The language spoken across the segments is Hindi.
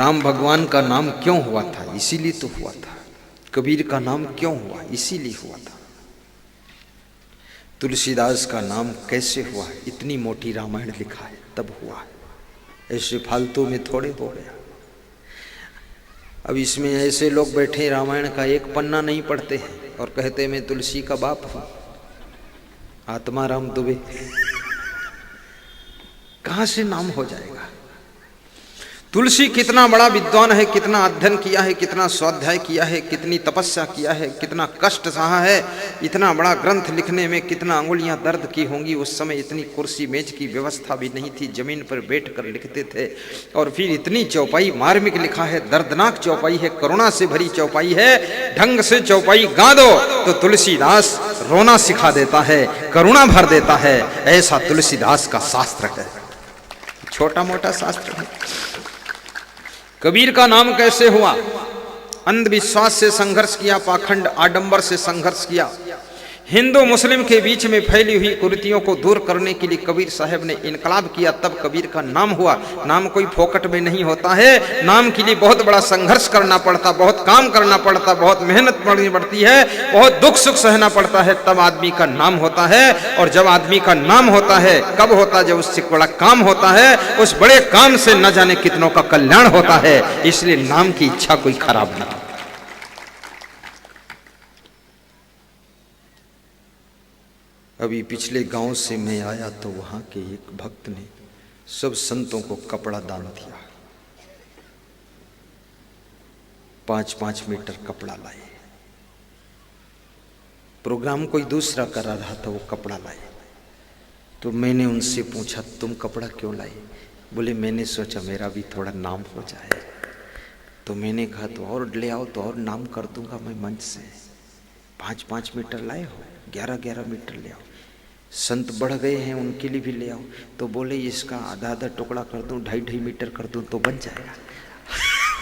राम भगवान का नाम क्यों हुआ था? इसीलिए तो हुआ था। कबीर का नाम क्यों हुआ? इसीलिए हुआ था। तुलसीदास का नाम कैसे हुआ? इतनी मोटी रामायण लिखा है तब हुआ है, ऐसे फालतू में थोड़े हो गया। अब इसमें ऐसे लोग बैठे रामायण का एक पन्ना नहीं पढ़ते हैं और कहते मैं तुलसी का बाप हूं, आत्माराम दुबे। कहां से नाम हो जाएगा? तुलसी कितना बड़ा विद्वान है, कितना अध्ययन किया है, कितना स्वाध्याय किया है, कितनी तपस्या किया है, कितना कष्ट सहा है। इतना बड़ा ग्रंथ लिखने में कितना अंगुलियां दर्द की होंगी। उस समय इतनी कुर्सी मेज की व्यवस्था भी नहीं थी, जमीन पर बैठकर लिखते थे। और फिर इतनी चौपाई, मार्मिक लिखा है, दर्दनाक चौपाई है, करुणा से भरी चौपाई है। ढंग से चौपाई गा दो तो तुलसीदास रोना सिखा देता है, करुणा भर देता है। ऐसा तुलसीदास का शास्त्र है, छोटा मोटा शास्त्र है। कबीर का नाम कैसे हुआ? अंधविश्वास से संघर्ष किया, पाखंड आडंबर से संघर्ष किया, हिंदू मुस्लिम के बीच में फैली हुई कुरीतियों को दूर करने के लिए कबीर साहब ने इनकलाब किया, तब कबीर का नाम हुआ। नाम कोई फोकट में नहीं होता है, नाम के लिए बहुत बड़ा संघर्ष करना पड़ता, बहुत काम करना पड़ता, बहुत मेहनत करनी पड़ती है, बहुत दुख सुख सहना पड़ता है, तब आदमी का नाम होता है। और जब आदमी का नाम होता है, कब होता? जब उससे बड़ा काम होता है, उस बड़े काम से न जाने कितनों का कल्याण होता है। इसलिए नाम की इच्छा कोई खराब नहीं। अभी पिछले गांव से मैं आया तो वहां के एक भक्त ने सब संतों को कपड़ा दान दिया। 5-5 मीटर कपड़ा लाए। प्रोग्राम कोई दूसरा करा रहा था, वो कपड़ा लाए। तो मैंने उनसे पूछा तुम कपड़ा क्यों लाए? बोले मैंने सोचा मेरा भी थोड़ा नाम हो जाए। तो मैंने कहा तो और ले आओ तो और नाम कर दूंगा मैं मंच से। 5-5 मीटर लाए हो, 11-11 मीटर ले आओ। संत बढ़ गए हैं, उनके लिए भी ले आओ। तो बोले इसका आधा टुकड़ा कर दूं, 2.5 मीटर कर दूं तो बन जाएगा।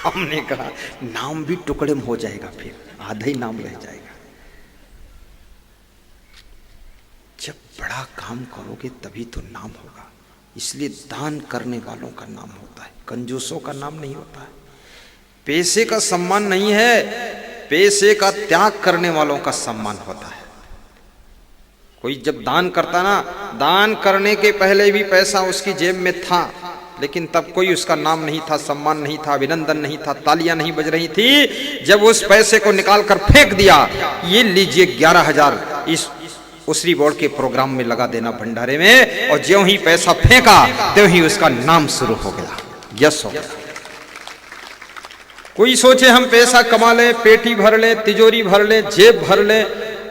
हमने कहा नाम भी टुकड़े में हो जाएगा, फिर आधा ही नाम रह जाएगा। जब बड़ा काम करोगे तभी तो नाम होगा। इसलिए दान करने वालों का नाम होता है, कंजूसों का नाम नहीं होता है। पैसे का सम्मान नहीं है, पैसे का त्याग करने वालों का सम्मान होता है। कोई जब दान करता ना, दान करने के पहले भी पैसा उसकी जेब में था, लेकिन तब कोई उसका नाम नहीं था, सम्मान नहीं था, अभिनंदन नहीं था, तालियां नहीं बज रही थी। जब उस पैसे को निकाल कर फेंक दिया, ये लीजिए 11,000 इस उसरी बोर्ड के प्रोग्राम में लगा देना भंडारे में, और ज्यों ही पैसा फेंका त्यों ही उसका नाम शुरू हो गया, यस हो गया। कोई सोचे हम पैसा कमा ले, पेटी भर ले, तिजोरी भर ले, जेब भर ले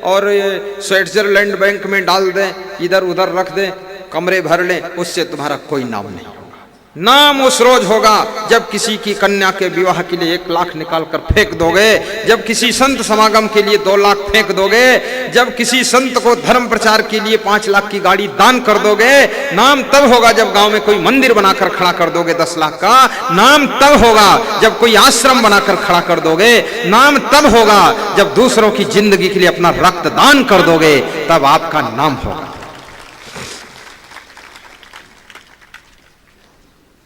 और स्विट्जरलैंड बैंक में डाल दें, इधर उधर रख दें, कमरे भर लें, उससे तुम्हारा कोई नाम नहीं होगा। नाम उस रोज होगा जब किसी की कन्या के विवाह के लिए 1 लाख निकाल कर फेंक दोगे, जब किसी संत समागम के लिए 2 लाख फेंक दोगे, जब किसी संत को धर्म प्रचार के लिए 5 लाख की गाड़ी दान कर दोगे। नाम तब होगा जब गांव में कोई मंदिर बनाकर खड़ा कर दोगे 10 लाख का। नाम तब होगा जब कोई आश्रम बनाकर खड़ा कर दोगे। नाम तब होगा जब दूसरों की जिंदगी के लिए अपना रक्त दान कर दोगे, तब आपका नाम होगा।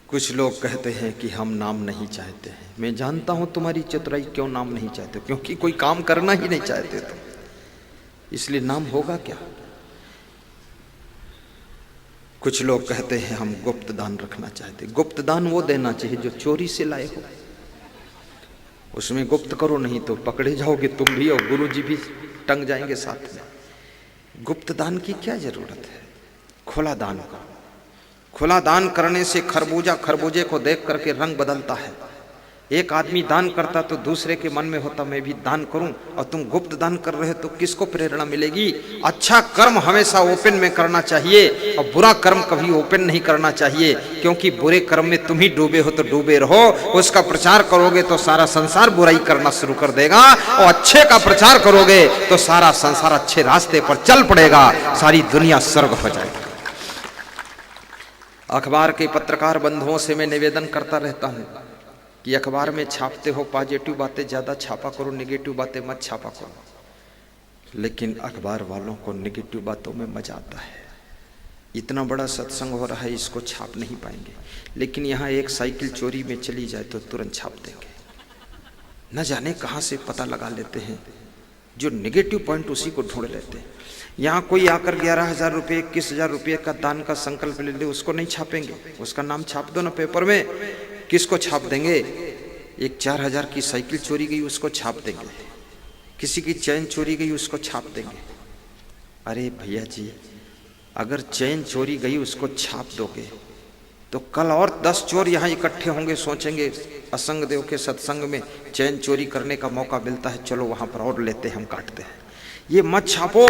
कुछ लोग कहते हैं कि हम नाम नहीं चाहते हैं। मैं जानता हूं तुम्हारी चतुराई, क्यों नाम नहीं चाहते? क्योंकि कोई काम करना ही नहीं चाहते तुम, इसलिए नाम होगा क्या? कुछ लोग कहते हैं हम गुप्त दान रखना चाहते। गुप्त दान वो देना चाहिए जो चोरी से लाए हो, उसमें गुप्त करो, नहीं तो पकड़े जाओगे तुम भी और गुरुजी भी टंग जाएंगे साथ में। गुप्त दान की क्या जरूरत है? खुला दान करो। खुला दान करने से खरबूजे को देख करके रंग बदलता है। एक आदमी दान करता तो दूसरे के मन में होता मैं भी दान करूं, और तुम गुप्त दान कर रहे हो तो किसको प्रेरणा मिलेगी? अच्छा कर्म हमेशा ओपन में करना चाहिए और बुरा कर्म कभी ओपन नहीं करना चाहिए, क्योंकि बुरे कर्म में तुम ही डूबे हो तो डूबे रहो। उसका प्रचार करोगे तो सारा संसार बुराई करना शुरू कर देगा, और अच्छे का प्रचार करोगे तो सारा संसार अच्छे रास्ते पर चल पड़ेगा, सारी दुनिया स्वर्ग हो जाएगी। अखबार के पत्रकार बंधुओं से मैं निवेदन करता रहता हूं कि अखबार में छापते हो पॉजिटिव बातें ज्यादा छापा करो, नेगेटिव बातें मत छापा करो। लेकिन अखबार वालों को नेगेटिव बातों में मजा आता है। इतना बड़ा सत्संग हो रहा है, इसको छाप नहीं पाएंगे। लेकिन यहाँ एक साइकिल चोरी में चली जाए तो तुरंत छाप देंगे। न जाने कहाँ से पता लगा लेते हैं, जो नेगेटिव पॉइंट उसी को ढूंढ लेते हैं। यहाँ कोई आकर 11,000 रुपये 21,000 रुपये का दान का संकल्प ले ले, उसको नहीं छापेंगे। उसका नाम छाप दो ना पेपर में, किसको छाप देंगे? एक 4,000 की साइकिल चोरी गई, उसको छाप देंगे। किसी की चैन चोरी गई, उसको छाप देंगे। अरे भैया जी, अगर चैन चोरी गई उसको छाप दोगे तो कल और 10 चोर यहाँ इकट्ठे होंगे, सोचेंगे असंग देव के सत्संग में चैन चोरी करने का मौका मिलता है, चलो वहाँ पर और लेते हैं, हम काटते हैं। ये मत छापो।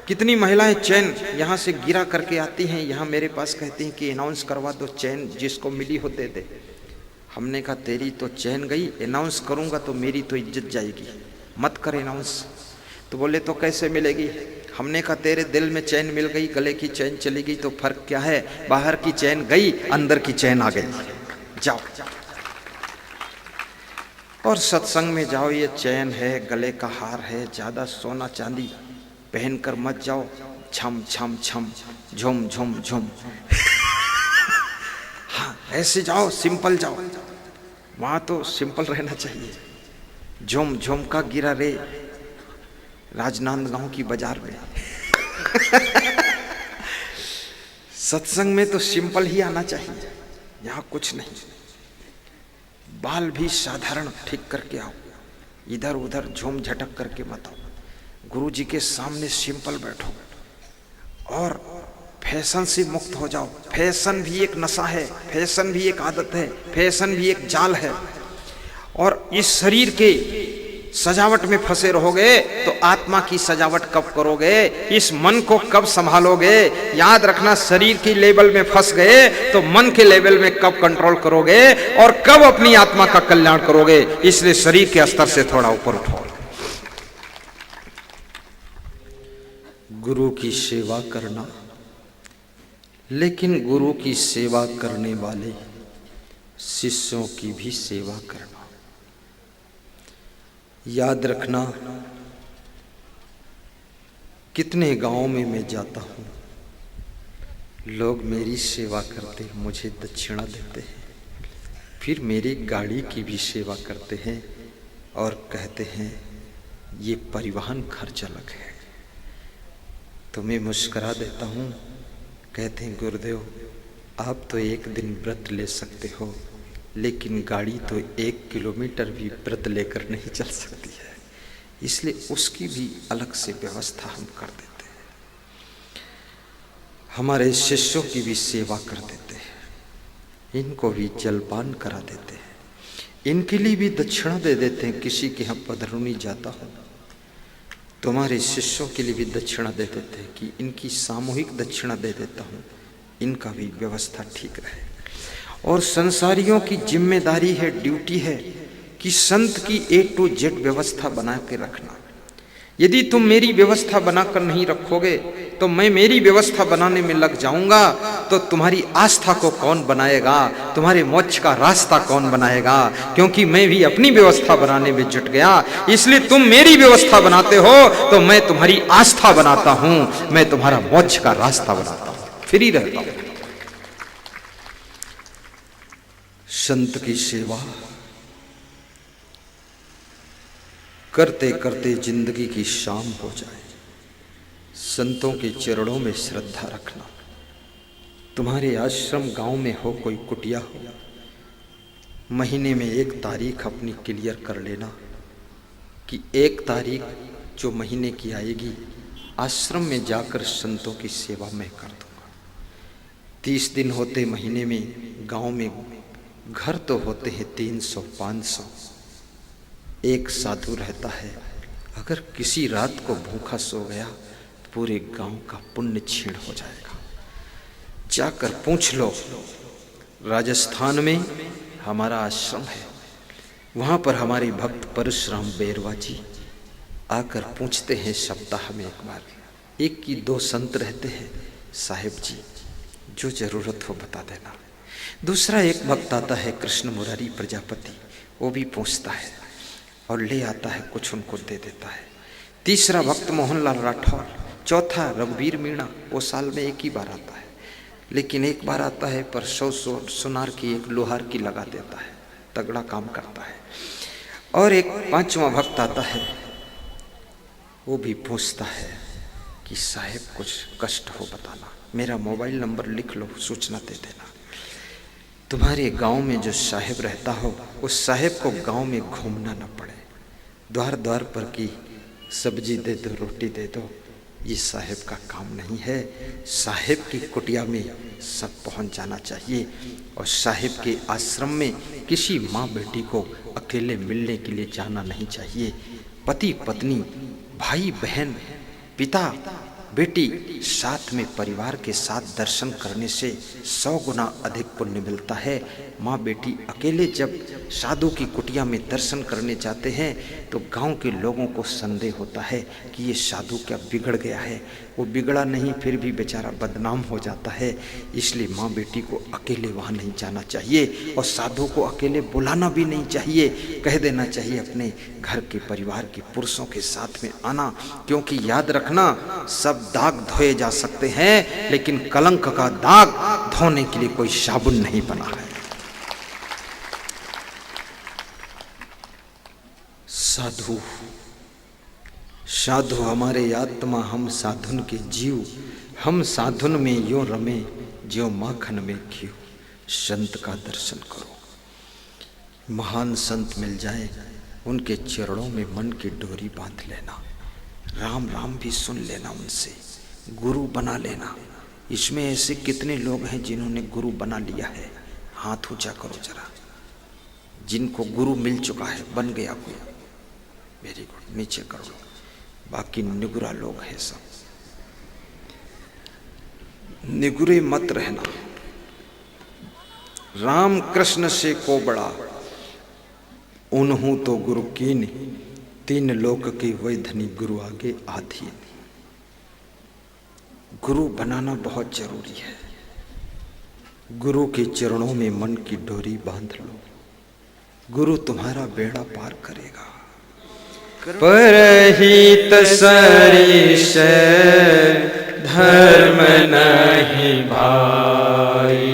कितनी महिलाएं चैन यहाँ से गिरा करके आती हैं, यहाँ मेरे पास कहती हैं कि अनाउंस करवा दो, चैन जिसको मिली हो दे दे। हमने कहा तेरी तो चैन गई, अनाउंस करूँगा तो मेरी तो इज्जत जाएगी, मत कर अनाउंस। तो बोले तो कैसे मिलेगी? हमने कहा तेरे दिल में चैन मिल गई, गले की चैन चली गई, तो फर्क क्या है? बाहर की चैन गई, अंदर की चैन आ गई, जाओ। और सत्संग में जाओ, ये चैन है, गले का हार है, ज्यादा सोना चांदी पहनकर मत जाओ, छम छम छम, झुम झुम झुम। हाँ, ऐसे जाओ, सिंपल जाओ, वहां तो सिंपल रहना चाहिए। झुम झुम का गिरा रे राजनांदगांव की बाजार में। सत्संग में तो सिंपल ही आना चाहिए, यहाँ कुछ नहीं। बाल भी साधारण ठीक करके आओ, इधर उधर झूम झटक करके मत आओ। गुरु जी के सामने सिंपल बैठो और फैशन से मुक्त हो जाओ। फैशन भी एक नशा है, फैशन भी एक आदत है, फैशन भी एक जाल है। और इस शरीर के सजावट में फंसे रहोगे तो आत्मा की सजावट कब करोगे? इस मन को कब संभालोगे? याद रखना, शरीर की लेवल में फंस गए तो मन के लेवल में कब कंट्रोल करोगे और कब अपनी आत्मा का कल्याण करोगे? इसलिए शरीर के स्तर से थोड़ा ऊपर उठो। गुरु की सेवा करना, लेकिन गुरु की सेवा करने वाले शिष्यों की भी सेवा करना। याद रखना, कितने गांवों में मैं जाता हूँ, लोग मेरी सेवा करते, मुझे दक्षिणा देते हैं, फिर मेरी गाड़ी की भी सेवा करते हैं और कहते हैं ये परिवहन खर्च अलग है। तो मैं मुस्करा देता हूँ, कहते हैं गुरुदेव आप तो एक दिन व्रत ले सकते हो, लेकिन गाड़ी तो 1 किलोमीटर भी व्रत लेकर नहीं चल सकती है, इसलिए उसकी भी अलग से व्यवस्था हम कर देते हैं। हमारे शिष्यों की भी सेवा कर देते हैं, इनको भी जलपान करा देते हैं, इनके लिए भी दक्षिणा दे देते हैं। किसी के यहाँ पधरुनी जाता हूँ तो हमारे शिष्यों के लिए भी दक्षिणा दे देते हैं कि इनकी सामूहिक दक्षिणा दे देता हूँ, इनका भी व्यवस्था ठीक रहे। और संसारियों की जिम्मेदारी है, ड्यूटी है कि संत की A to Z व्यवस्था बना के रखना। यदि तुम मेरी व्यवस्था बनाकर नहीं रखोगे तो मैं मेरी व्यवस्था बनाने में लग जाऊंगा, तो तुम्हारी आस्था को कौन बनाएगा? तुम्हारे मोक्ष का रास्ता कौन बनाएगा? क्योंकि मैं भी अपनी व्यवस्था बनाने में जुट गया। इसलिए तुम मेरी व्यवस्था बनाते हो तो मैं तुम्हारी आस्था बनाता हूं, मैं तुम्हारा मोक्ष का रास्ता बनाता हूं, फ्री रहता हूं। संत की सेवा करते करते जिंदगी की शाम हो जाए। संतों के चरणों में श्रद्धा रखना। तुम्हारे आश्रम गांव में हो, कोई कुटिया हो, महीने में 1 तारीख अपनी क्लियर कर लेना कि 1 तारीख जो महीने की आएगी आश्रम में जाकर संतों की सेवा मैं कर दूंगा। 30 दिन होते महीने में, गांव में घर तो होते हैं 300-500, एक साधु रहता है। अगर किसी रात को भूखा सो गया तो पूरे गांव का पुण्य क्षीण हो जाएगा। जाकर पूछ लो, राजस्थान में हमारा आश्रम है, वहाँ पर हमारे भक्त परशुराम बेरवा जी आकर पूछते हैं सप्ताह में 1 बार। 1 की 2 संत रहते हैं, साहिब जी जो जरूरत हो बता देना। दूसरा एक भक्त आता है कृष्ण मुरारी प्रजापति, वो भी पूछता है और ले आता है, कुछ उनको दे देता है। तीसरा भक्त मोहनलाल राठौर, चौथा रघुवीर मीणा, वो साल में एक ही बार आता है, लेकिन एक बार आता है पर 100 सुनार की एक लोहार की लगा देता है, तगड़ा काम करता है। और एक पांचवा भक्त आता है, वो भी पूछता है कि साहेब कुछ कष्ट हो बताना, मेरा मोबाइल नंबर लिख लो, सूचना दे देना। तुम्हारे गांव में जो साहेब रहता हो, उस साहेब को गांव में घूमना न पड़े, द्वार द्वार पर की सब्जी दे दो, रोटी दे दो, ये साहेब का काम नहीं है। साहेब की कुटिया में सब पहुंच जाना चाहिए, और साहेब के आश्रम में किसी माँ बेटी को अकेले मिलने के लिए जाना नहीं चाहिए। पति पत्नी, भाई बहन, पिता बेटी साथ में परिवार के साथ दर्शन करने से 100 गुना अधिक पुण्य मिलता है। माँ बेटी अकेले जब साधु की कुटिया में दर्शन करने जाते हैं तो गांव के लोगों को संदेह होता है कि ये साधु क्या बिगड़ गया है। वो बिगड़ा नहीं, फिर भी बेचारा बदनाम हो जाता है। इसलिए माँ बेटी को अकेले वहाँ नहीं जाना चाहिए, और साधु को अकेले बुलाना भी नहीं चाहिए। कह देना चाहिए अपने घर के परिवार के पुरुषों के साथ में आना, क्योंकि याद रखना सब दाग धोए जा सकते हैं, लेकिन कलंक का दाग धोने के लिए कोई साबुन नहीं बना है। साधु साधु हमारे आत्मा, हम साधुन के जीव, हम साधुन में यो रमे ज्यो माखन में घी। संत का दर्शन करो, महान संत मिल जाए, उनके चरणों में मन की डोरी बांध लेना, राम राम भी सुन लेना, उनसे गुरु बना लेना। इसमें ऐसे कितने लोग हैं जिन्होंने गुरु बना लिया है? हाथ ऊंचा करो जरा, जिनको गुरु मिल चुका है, बन गया कोई, वेरी गुड, नीचे करो। बाकी निगुरा लोग हैं सब, निगुरे मत रहना। राम कृष्ण से को बड़ा, उन्हू तो गुरु कीन, तीन लोक की वही धनी गुरु आगे आधी। गुरु बनाना बहुत जरूरी है। गुरु के चरणों में मन की डोरी बांध लो, गुरु तुम्हारा बेड़ा पार करेगा। परहित सरिस धर्म नहीं भाई,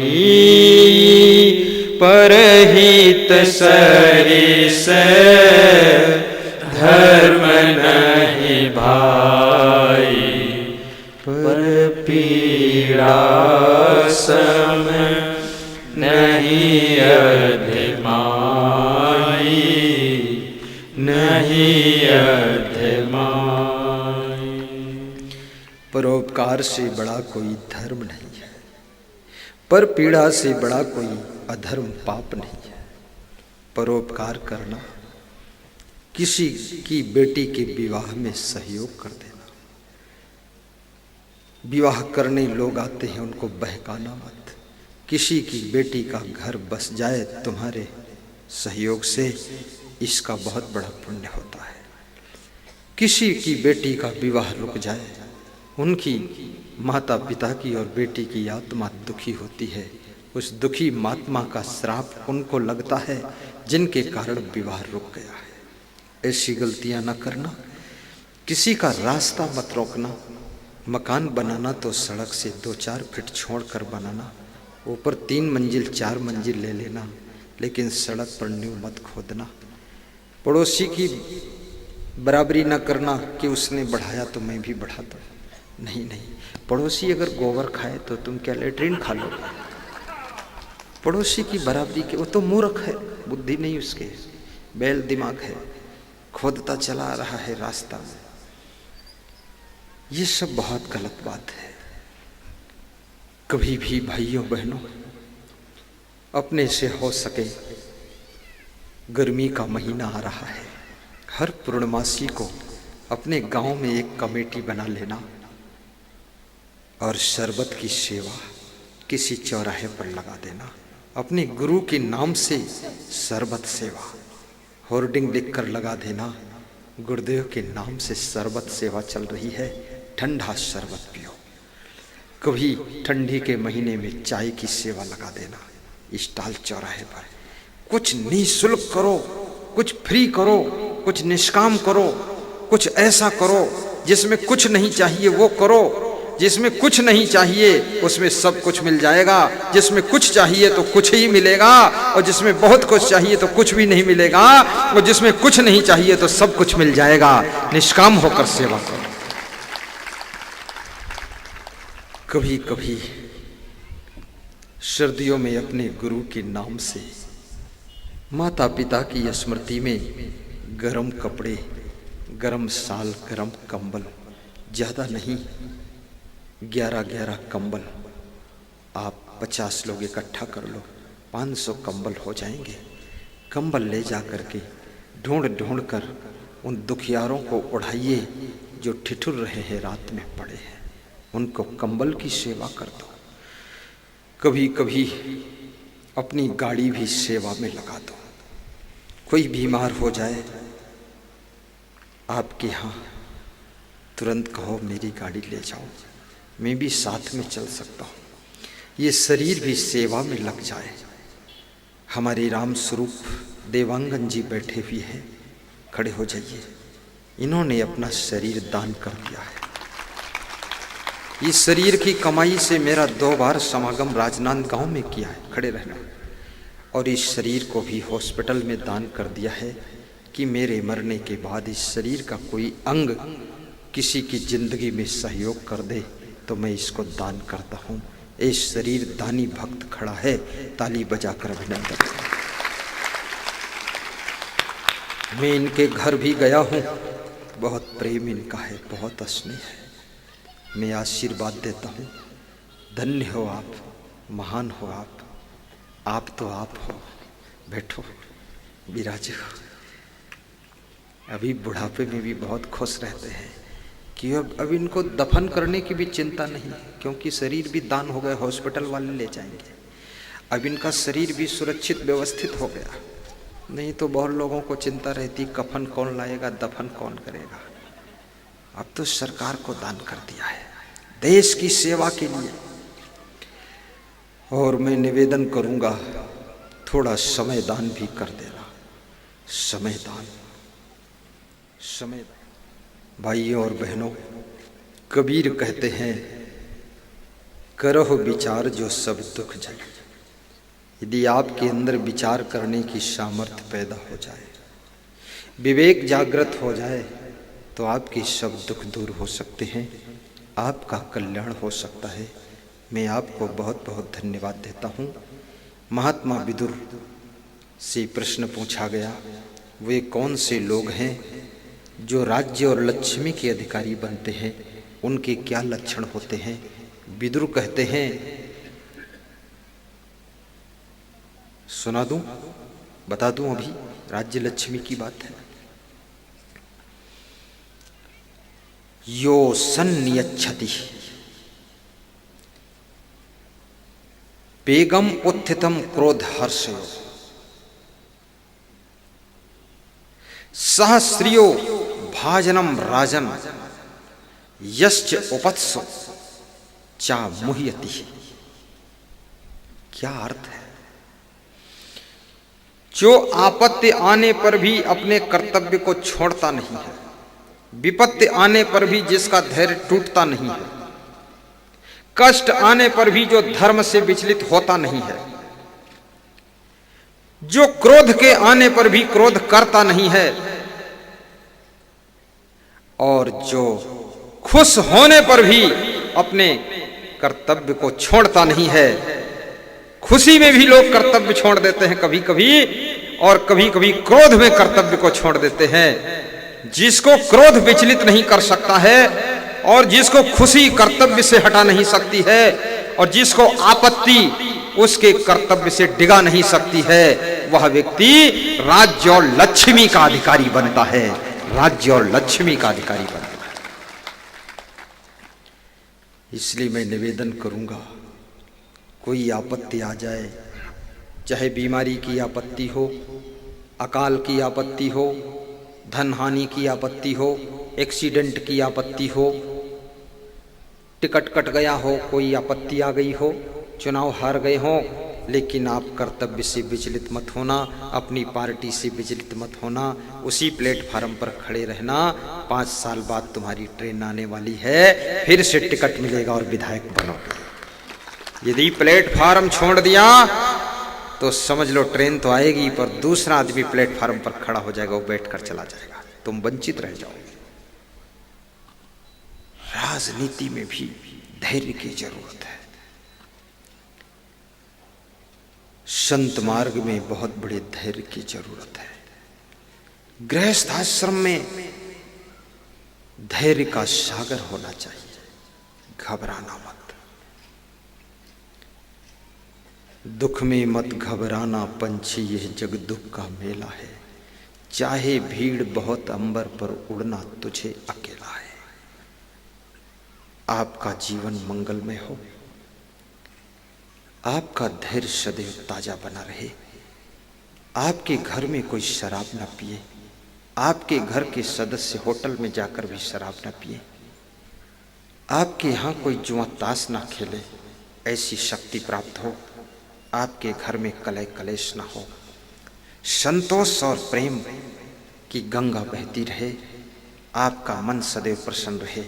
परहित सरिस धर्म नहीं भाई, पर पीड़ा सम नहीं अधिमाई, नहीं अधिमाई। परोपकार से बड़ा कोई धर्म नहीं है, पर पीड़ा से बड़ा कोई अधर्म पाप नहीं है। परोपकार करना, किसी की बेटी के विवाह में सहयोग कर देना। विवाह करने लोग आते हैं, उनको बहकाना मत। किसी की बेटी का घर बस जाए तुम्हारे सहयोग से, इसका बहुत बड़ा पुण्य होता है। किसी की बेटी का विवाह रुक जाए, उनकी माता पिता की और बेटी की आत्मा दुखी होती है, उस दुखी महात्मा का श्राप उनको लगता है जिनके कारण विवाह रुक गया है। ऐसी गलतियां न करना। किसी का रास्ता मत रोकना। मकान बनाना तो सड़क से 2-4 फीट छोड़कर बनाना, ऊपर 3 मंजिल 4 मंजिल ले लेना, लेकिन सड़क पर नींव मत खोदना। पड़ोसी की बराबरी न करना कि उसने बढ़ाया तो मैं भी बढ़ाता हूँ। नहीं नहीं, पड़ोसी अगर गोबर खाए तो तुम क्या लेटरिन खा लोगे? पड़ोसी की बराबरी के, वो तो मूर्ख है, बुद्धि नहीं उसके, बैल दिमाग है, खोदता चला रहा है रास्ता में। ये सब बहुत गलत बात है। कभी भी भाइयों बहनों, अपने से हो सके, गर्मी का महीना आ रहा है, हर पूर्णमासी को अपने गांव में एक कमेटी बना लेना और शरबत की सेवा किसी चौराहे पर लगा देना। अपने गुरु के नाम से शरबत सेवा होर्डिंग लिखकर लगा देना, गुरुदेव के नाम से शरबत सेवा चल रही है, ठंडा शरबत पियो। कभी ठंडी के महीने में चाय की सेवा लगा देना स्टॉल चौराहे पर। कुछ निःशुल्क करो, कुछ फ्री करो, कुछ निष्काम करो, कुछ ऐसा करो जिसमें कुछ नहीं चाहिए वो करो, जिसमें कुछ नहीं चाहिए उसमें सब कुछ मिल जाएगा, जिसमें कुछ चाहिए तो कुछ ही मिलेगा, और जिसमें बहुत कुछ चाहिए तो कुछ भी नहीं मिलेगा, और जिसमें कुछ नहीं चाहिए तो सब कुछ मिल जाएगा। निष्काम होकर सेवा करो। कभी कभी सर्दियों में अपने गुरु के नाम से माता पिता की स्मृति में गरम कपड़े, गरम शाल, गरम कंबल, ज़्यादा नहीं 11-11 कंबल आप 50 लोग इकट्ठा कर लो, 500 कंबल हो जाएंगे। कंबल ले जा कर के ढूंढ ढूंढ कर उन दुखियारों को उड़ाइए जो ठिठुर रहे हैं, रात में पड़े हैं, उनको कंबल की सेवा कर दो। कभी कभी अपनी गाड़ी भी सेवा में लगा दो। कोई बीमार हो जाए आपके यहाँ, तुरंत कहो मेरी गाड़ी ले जाओ, मैं भी साथ में चल सकता हूँ। ये शरीर भी सेवा में लग जाए। हमारे राम स्वरूप देवांगन जी बैठे हुए हैं, खड़े हो जाइए। इन्होंने अपना शरीर दान कर दिया है। इस शरीर की कमाई से मेरा 2 बार समागम राजनांदगांव में किया है, खड़े रहना। और इस शरीर को भी हॉस्पिटल में दान कर दिया है कि मेरे मरने के बाद इस शरीर का कोई अंग किसी की जिंदगी में सहयोग कर दे तो मैं इसको दान करता हूँ। इस शरीर दानी भक्त खड़ा है, ताली बजाकर अभिनंदन। मैं इनके घर भी गया हूँ, बहुत प्रेम इनका है, बहुत स्नेह है। मैं आशीर्वाद देता हूँ, धन्य हो आप, महान हो आप तो आप हो। बैठो, विराजो। अभी बुढ़ापे में भी बहुत खुश रहते हैं कि अब इनको दफन करने की भी चिंता नहीं, क्योंकि शरीर भी दान हो गए, हॉस्पिटल वाले ले जाएंगे। अब इनका शरीर भी सुरक्षित व्यवस्थित हो गया। नहीं तो बहुत लोगों को चिंता रहती, कफन कौन लाएगा, दफन कौन करेगा। अब तो सरकार को दान कर दिया है देश की सेवा के लिए। और मैं निवेदन करूंगा, थोड़ा समय दान भी कर देना। समय दान, समय। भाइयों और बहनों, कबीर कहते हैं, करहो विचार जो सब दुख जल। यदि आपके अंदर विचार करने की सामर्थ्य पैदा हो जाए, विवेक जागृत हो जाए, तो आपके सब दुख दूर हो सकते हैं, आपका कल्याण हो सकता है। मैं आपको बहुत बहुत धन्यवाद देता हूँ। महात्मा विदुर से प्रश्न पूछा गया, वे कौन से लोग हैं जो राज्य और लक्ष्मी के अधिकारी बनते हैं, उनके क्या लक्षण होते हैं। विदुर कहते हैं, सुना दूं, बता दूं, अभी राज्य लक्ष्मी की बात है। यो सन्नियच्छति बेगम उत्थितम क्रोध हर्ष सहस्रियो भाजनम राजन यश्च उपत्सु चा मुह्यति। क्या अर्थ है? जो आपत्ति आने पर भी अपने कर्तव्य को छोड़ता नहीं है, विपत्ति आने पर भी जिसका धैर्य टूटता नहीं है, कष्ट आने पर भी जो धर्म से विचलित होता नहीं है, जो क्रोध के आने पर भी क्रोध करता नहीं है, और जो खुश होने पर भी अपने कर्तव्य को छोड़ता नहीं है। खुशी में भी लोग कर्तव्य छोड़ देते हैं कभी कभी, और कभी कभी क्रोध में कर्तव्य को छोड़ देते हैं। जिसको क्रोध विचलित नहीं कर सकता है, और जिसको खुशी कर्तव्य से हटा नहीं सकती है, और जिसको आपत्ति उसके कर्तव्य से डिगा नहीं सकती है, वह व्यक्ति राज्य और लक्ष्मी का अधिकारी बनता है। राज्य और लक्ष्मी का अधिकारी बनता है। इसलिए मैं निवेदन करूंगा, कोई आपत्ति आ जाए, चाहे बीमारी की आपत्ति हो, अकाल की आपत्ति हो, धन हानि की आपत्ति हो, एक्सीडेंट की आपत्ति हो, टिकट कट गया हो, कोई आपत्ति आ गई हो, चुनाव हार गए हो, लेकिन आप कर्तव्य से विचलित मत होना, अपनी पार्टी से विचलित मत होना, उसी प्लेटफार्म पर खड़े रहना। 5 साल बाद तुम्हारी ट्रेन आने वाली है, फिर से टिकट मिलेगा और विधायक बनोगे। यदि प्लेटफार्म छोड़ दिया तो समझ लो ट्रेन तो आएगी, पर दूसरा आदमी प्लेटफार्म पर खड़ा हो जाएगा, वो बैठकर चला जाएगा, तुम वंचित रह जाओगे। राजनीति में भी धैर्य की जरूरत है। संत मार्ग में बहुत बड़े धैर्य की जरूरत है। गृहस्थ आश्रम में धैर्य का सागर होना चाहिए। घबराना मत, दुख में मत घबराना पंछी, यह जग दुख का मेला है। चाहे भीड़ बहुत अंबर पर उड़ना तुझे अकेला है। आपका जीवन मंगलमय हो, आपका धैर्य सदैव ताजा बना रहे। आपके घर में कोई शराब ना पिए, आपके घर के सदस्य होटल में जाकर भी शराब ना पिए, आपके यहाँ कोई जुआ ताश ना खेले, ऐसी शक्ति प्राप्त हो। आपके घर में कलह कलेश ना हो, संतोष और प्रेम की गंगा बहती रहे, आपका मन सदैव प्रसन्न रहे,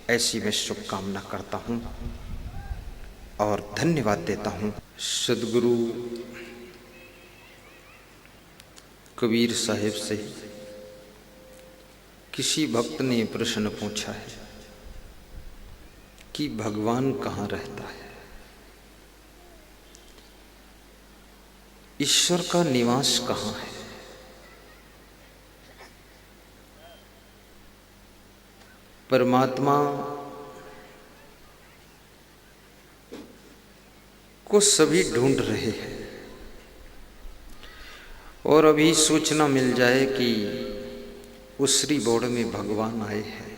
ऐसी मैं शुभकामना करता हूँ और धन्यवाद देता हूँ। सदगुरु कबीर साहिब से किसी भक्त ने प्रश्न पूछा है कि भगवान कहाँ रहता है, ईश्वर का निवास कहाँ है। परमात्मा को सभी ढूंढ रहे हैं और अभी सूचना मिल जाए कि उसरी बोर्ड में भगवान आए हैं,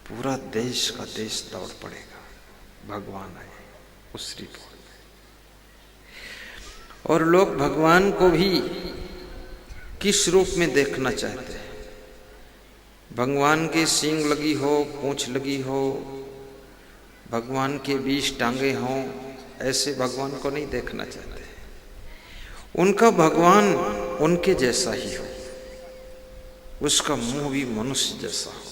पूरा देश का देश दौड़ पड़ेगा। भगवान आए उसरी बोर्ड में, और लोग भगवान को भी किस रूप में देखना चाहते हैं। भगवान के सींग लगी हो, पूंछ लगी हो, भगवान के 20 टांगे हों, ऐसे भगवान को नहीं देखना चाहते। उनका भगवान उनके जैसा ही हो, उसका मुंह भी मनुष्य जैसा हो,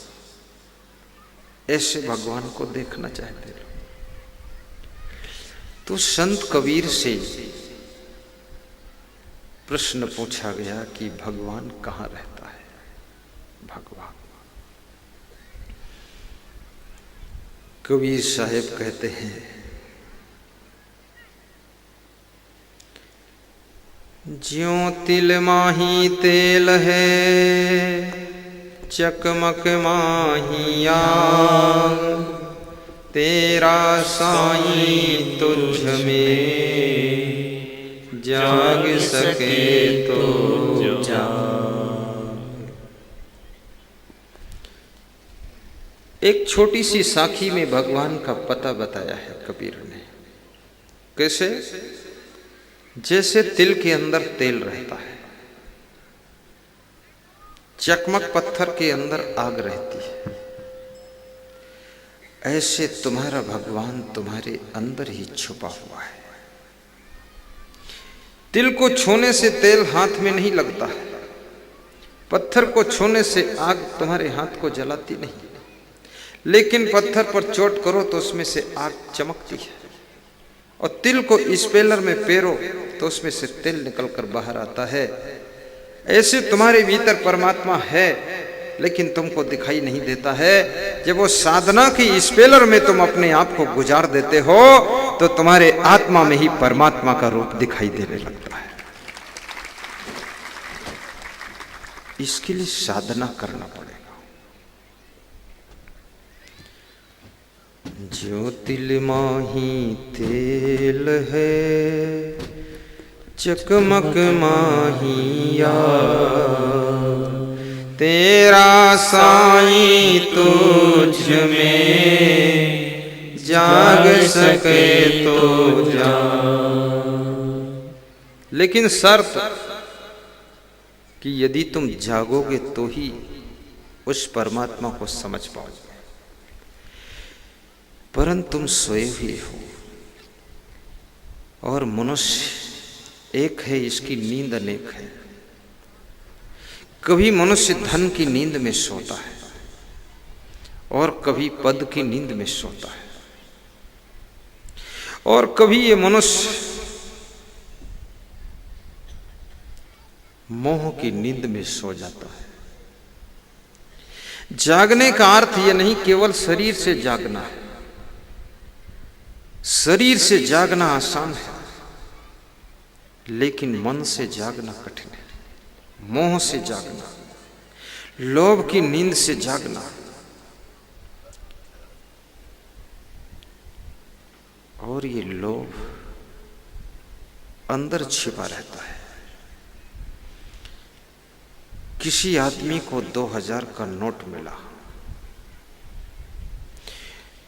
ऐसे भगवान को देखना चाहते लोग। तो संत कबीर से प्रश्न पूछा गया कि भगवान कहाँ रहता है। भगवान, कबीर साहब कहते हैं, ज्यों तिल माही तेल है, चकमक माही आग, तेरा साईं तुझ में जाग सके तो जाग। एक छोटी सी साखी में भगवान का पता बताया है कबीर ने। कैसे? जैसे तिल के अंदर तेल रहता है, चकमक पत्थर के अंदर आग रहती है, ऐसे तुम्हारा भगवान तुम्हारे अंदर ही छुपा हुआ है। तिल को छूने से तेल हाथ में नहीं लगता है, पत्थर को छूने से आग तुम्हारे हाथ को जलाती नहीं, लेकिन पत्थर पर चोट करो तो उसमें से आग चमकती है। और तिल को स्पेलर में पेरो तो उसमें से तेल निकलकर बाहर आता है। ऐसे तुम्हारे भीतर परमात्मा है, लेकिन तुमको दिखाई नहीं देता है। जब वो साधना की स्पेलर में तुम अपने आप को गुजार देते हो तो तुम्हारे आत्मा में ही परमात्मा का रूप दिखाई देने लगता है। इसके लिए साधना करना पड़ेगा। जो तिल माही तेल है, चकमक माहिया, तेरा साईं तुझ में जाग सके तो जाग। लेकिन शर्त कि यदि तुम जागोगे तो ही उस परमात्मा को समझ पाओगे, परंतु तुम सोए हुए हो। और मनुष्य एक है, इसकी नींद अनेक है। कभी मनुष्य धन की नींद में सोता है और कभी पद की नींद में सोता है, और कभी ये मनुष्य मोह की नींद में सो जाता है। जागने का अर्थ यह नहीं केवल शरीर से जागना है। शरीर से जागना आसान है, लेकिन मन से जागना कठिन है। मोह से जागना, लोभ की नींद से जागना, और ये लोभ अंदर छिपा रहता है। किसी आदमी को 2000 का नोट मिला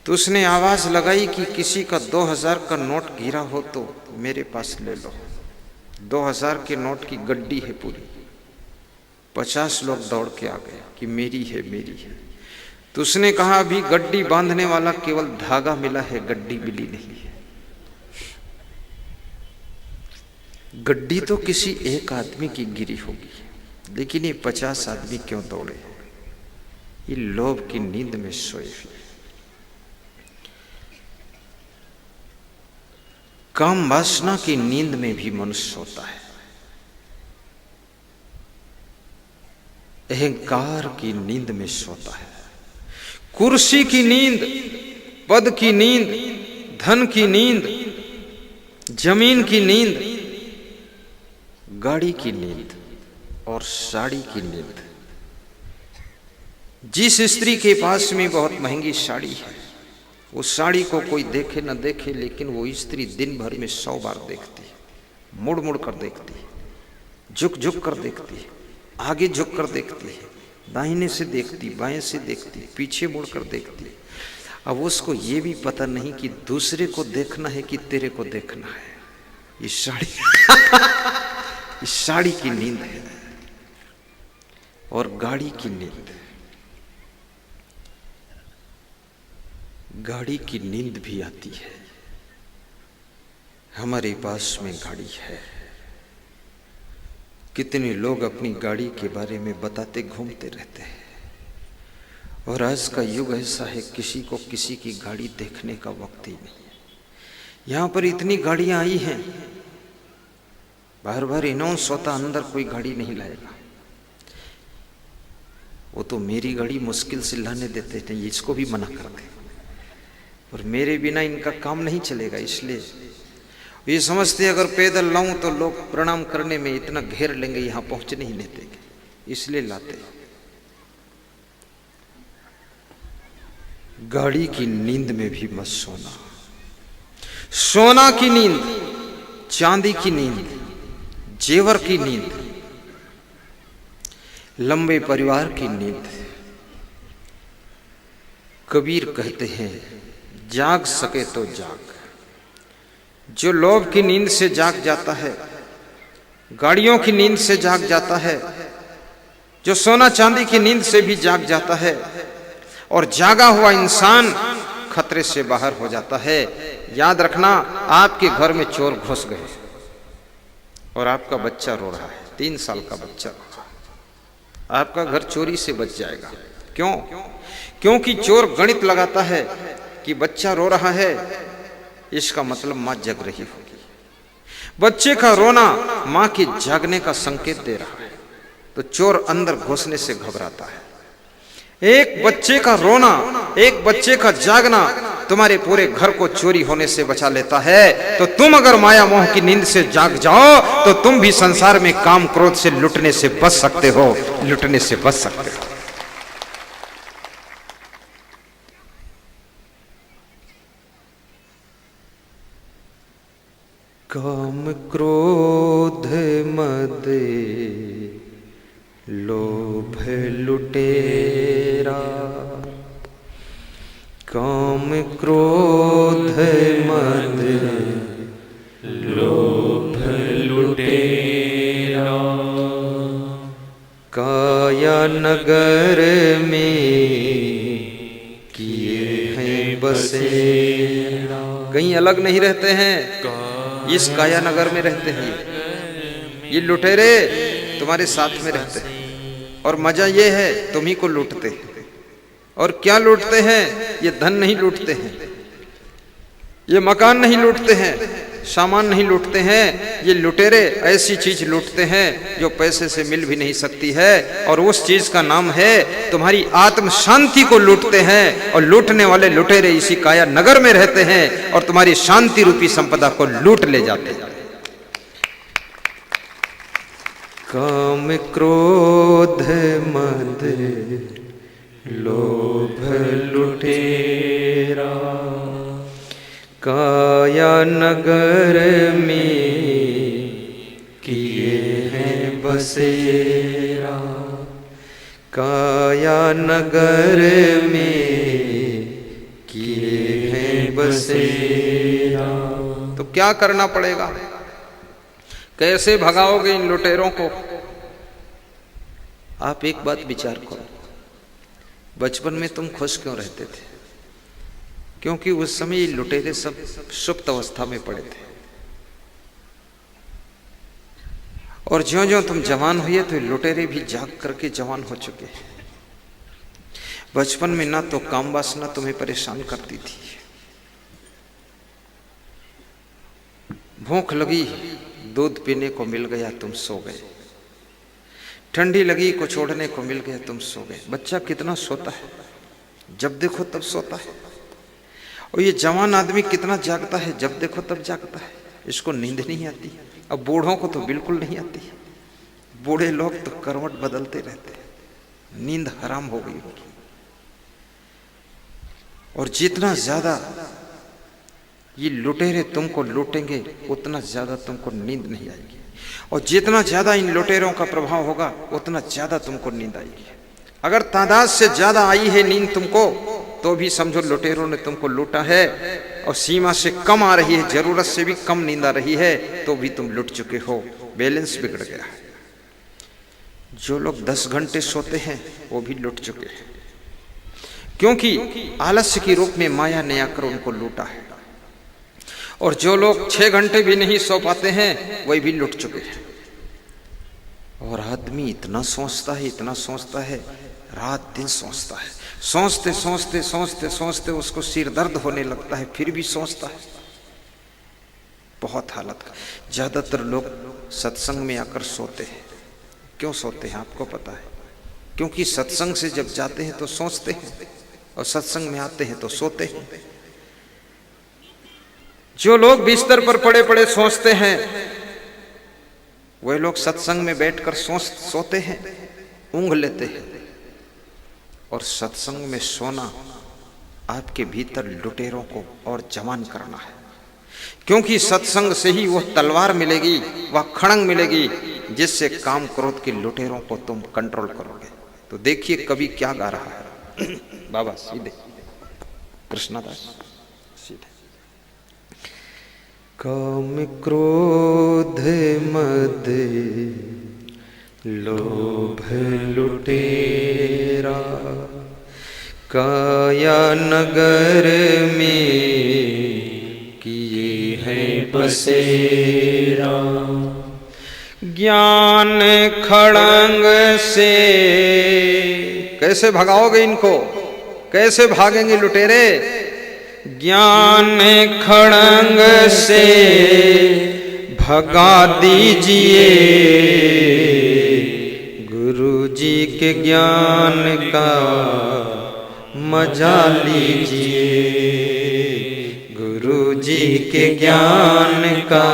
तो उसने आवाज लगाई कि किसी का 2000 का नोट गिरा हो तो मेरे पास ले लो। 2000 के नोट की गड्डी है पूरी। 50 लोग दौड़ के आ गए कि मेरी है, मेरी है। तो उसने कहा अभी गड्डी बांधने वाला केवल धागा मिला है, गड्डी मिली नहीं है। गड्डी तो किसी एक आदमी की गिरी होगी, लेकिन ये 50 आदमी क्यों दौड़े? ये लोभ की नींद में सोए हुए। काम वासना की नींद में भी मनुष्य सोता है। अहंकार की नींद में सोता है। कुर्सी की नींद, पद की नींद, धन की नींद, जमीन की नींद, गाड़ी की नींद और साड़ी की नींद। जिस स्त्री के पास में बहुत महंगी साड़ी है, उस साड़ी को कोई देखे न देखे, लेकिन वो स्त्री दिन भर में 100 बार देखती है। मुड़ मुड़ कर देखती है, झुक झुक कर देखती है, आगे झुक कर देखती है, दाहिने से देखती, बाएं से देखती, पीछे मुड़ कर देखती। अब उसको ये भी पता नहीं कि दूसरे को देखना है कि तेरे को देखना है। ये साड़ी इस साड़ी की नींद है। और गाड़ी की नींद, गाड़ी की नींद भी आती है। हमारे पास में गाड़ी है। कितने लोग अपनी गाड़ी के बारे में बताते घूमते रहते हैं। और आज का युग ऐसा है, किसी को किसी की गाड़ी देखने का वक्त ही नहीं है। यहां पर इतनी गाड़ियां आई हैं, बार बार अनाउंस होता अंदर कोई गाड़ी नहीं लाएगा। वो तो मेरी गाड़ी मुश्किल से लाने देते थे, इसको भी मना कर दे, और मेरे बिना इनका काम नहीं चलेगा। इसलिए ये समझते अगर पैदल लाऊं तो लोग प्रणाम करने में इतना घेर लेंगे, यहां पहुंचने ही नहीं देंगे, इसलिए लाते। गाड़ी की नींद में भी मत सोना। सोना की नींद, चांदी की नींद, जेवर की नींद, लंबे परिवार की नींद। कबीर कहते हैं जाग सके तो जाग। जो लोभ की नींद से जाग जाता है, गाड़ियों की नींद से जाग जाता है, जो सोना चांदी की नींद से भी जाग जाता है, और जागा हुआ इंसान खतरे से बाहर हो जाता है। याद रखना, आपके घर में चोर घुस गए और आपका बच्चा रो रहा है, 3 साल का बच्चा, आपका घर चोरी से बच जाएगा। क्यों? क्योंकि चोर गणित लगाता है कि बच्चा रो रहा है, इसका मतलब मां जग रही होगी। बच्चे का रोना मां के जागने का संकेत दे रहा है, तो चोर अंदर घुसने से घबराता है। एक बच्चे का रोना, एक बच्चे का जागना तुम्हारे पूरे घर को चोरी होने से बचा लेता है। तो तुम अगर माया मोह की नींद से जाग जाओ तो तुम भी संसार में काम क्रोध से लुटने से बच सकते हो, लुटने से बच सकते हो। काम क्रोध मद लोभ लुटेरा, काम क्रोध मद लोभ लुटेरा, काया नगर में किए हैं बसेरा। कहीं अलग नहीं रहते हैं। इस काया नगर में रहते हैं। ये लुटेरे तुम्हारे साथ में रहते हैं और मजा ये है तुम ही को लूटते हैं। और क्या लूटते हैं? ये धन नहीं लूटते हैं, ये मकान नहीं लूटते हैं, सामान नहीं लूटते हैं। ये लुटेरे ऐसी चीज लूटते हैं जो पैसे से मिल भी नहीं सकती है, और उस चीज का नाम है तुम्हारी आत्म शांति को लूटते हैं। और लूटने वाले लुटेरे इसी काया नगर में रहते हैं और तुम्हारी शांति रूपी संपदा को लूट ले जाते हैं। काम क्रोध मद लोभ लुटेरा, काया नगर में किए हैं बसेरा, काया नगर में किए हैं बसेरा। तो क्या करना पड़ेगा? कैसे भगाओगे इन लुटेरों को? आप एक बात विचार करो, बचपन में तुम खुश क्यों रहते थे? क्योंकि उस समय ये लुटेरे सब सुप्त अवस्था में पड़े थे, और ज्यों-ज्यों तुम जवान हुए तो लुटेरे भी जाग करके जवान हो चुके हैं। बचपन में ना तो काम वासना तुम्हें परेशान करती थी, भूख लगी दूध पीने को मिल गया तुम सो गए, ठंडी लगी कुछ ओढ़ने को मिल गया तुम सो गए। बच्चा कितना सोता है, जब देखो तब सोता है। और ये जवान आदमी कितना जागता है, जब देखो तब जागता है, इसको नींद नहीं आती। अब बूढ़ों को तो बिल्कुल नहीं आती, बूढ़े लोग तो करवट बदलते रहते हैं, नींद हराम हो गई उनकी। और जितना ज्यादा ये लुटेरे तुमको लूटेंगे उतना ज्यादा तुमको नींद नहीं आएगी, और जितना ज्यादा इन लुटेरों का प्रभाव होगा उतना ज्यादा तुमको नींद आएगी। अगर तादाद से ज्यादा आई है नींद तुमको तो भी समझो लुटेरों ने तुमको लूटा है, और सीमा से कम आ रही है, जरूरत से भी कम नींद आ रही है तो भी तुम लुट चुके हो, बैलेंस बिगड़ गया है। जो लोग 10 घंटे सोते हैं वो भी लुट चुके हैं, क्योंकि आलस्य के रूप में माया ने आकर उनको लूटा है। और जो लोग 6 घंटे भी नहीं सो पाते हैं वही भी लुट चुके हैं। और आदमी इतना सोचता है, इतना सोचता है, रात दिन सोचता है, सोचते सोचते सोचते सोचते उसको सिर दर्द होने लगता है, फिर भी सोचता है। बहुत हालत। ज्यादातर लोग सत्संग में आकर सोते हैं। क्यों सोते हैं आपको पता है? क्योंकि सत्संग से जब जाते हैं तो सोचते हैं, और सत्संग में आते हैं तो सोते हैं। जो लोग बिस्तर पर पड़े पड़े सोचते हैं वह लोग सत्संग में बैठकर सोते हैं, ऊंघ लेते हैं। और सत्संग में सोना आपके भीतर लुटेरों को और जवान करना है, क्योंकि सत्संग से ही वह तलवार मिलेगी, वह खड़ंग मिलेगी जिससे काम क्रोध के लुटेरों को तुम कंट्रोल करोगे। तो देखिए कवि क्या गा रहा है। बाबा सीधे, कृष्णदास सीधे। काम क्रोध मद लोभ लुटेरा, काया नगर में किए हैं बसेरा। ज्ञान खड़ंग से कैसे भगाओगे इनको? कैसे भागेंगे लुटेरे? ज्ञान खड़ंग से भगा दीजिए, गुरु जी के ज्ञान का मजा लीजिए, गुरु जी के ज्ञान का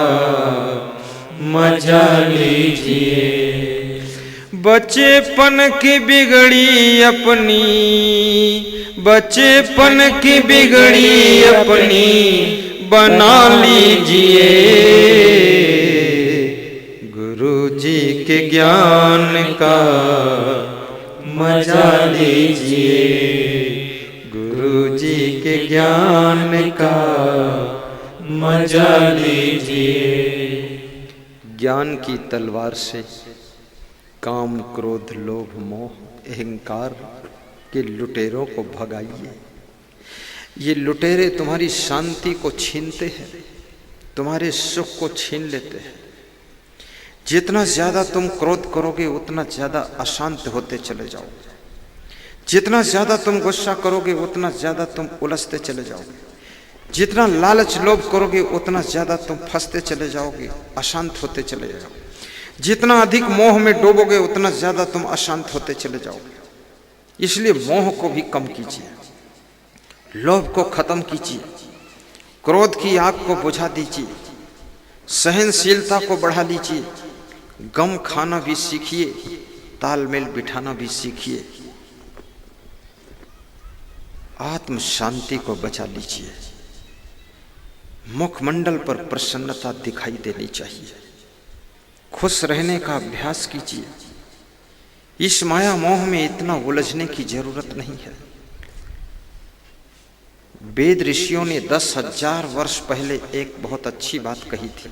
मजा लीजिए। बचपन की बिगड़ी अपनी, बचपन की बिगड़ी अपनी बना लीजिए, गुरु जी के ज्ञान का मजा लीजिए, गुरु जी के ज्ञान का मजा लीजिए। ज्ञान की तलवार से काम क्रोध लोभ मोह अहंकार के लुटेरों को भगाइए। ये लुटेरे तुम्हारी शांति को छीनते हैं, तुम्हारे सुख को छीन लेते हैं। जितना ज्यादा तुम क्रोध करोगे उतना ज्यादा अशांत होते चले जाओगे। जितना ज्यादा तुम गुस्सा करोगे उतना ज्यादा तुम उलझते चले जाओगे। जितना लालच लोभ करोगे उतना ज्यादा तुम फंसते चले जाओगे, अशांत होते चले जाओगे। जितना अधिक मोह में डूबोगे उतना ज्यादा तुम अशांत होते चले जाओगे। इसलिए मोह को भी कम कीजिए, लोभ को खत्म कीजिए, क्रोध की आग को बुझा दीजिए, सहनशीलता को बढ़ा लीजिए, गम खाना भी सीखिए, तालमेल बिठाना भी सीखिए, आत्म शांति को बचा लीजिए। मुखमंडल पर प्रसन्नता दिखाई देनी चाहिए। खुश रहने का अभ्यास कीजिए। इस माया मोह में इतना उलझने की जरूरत नहीं है। वेद ऋषियों ने 10,000 वर्ष पहले एक बहुत अच्छी बात कही थी।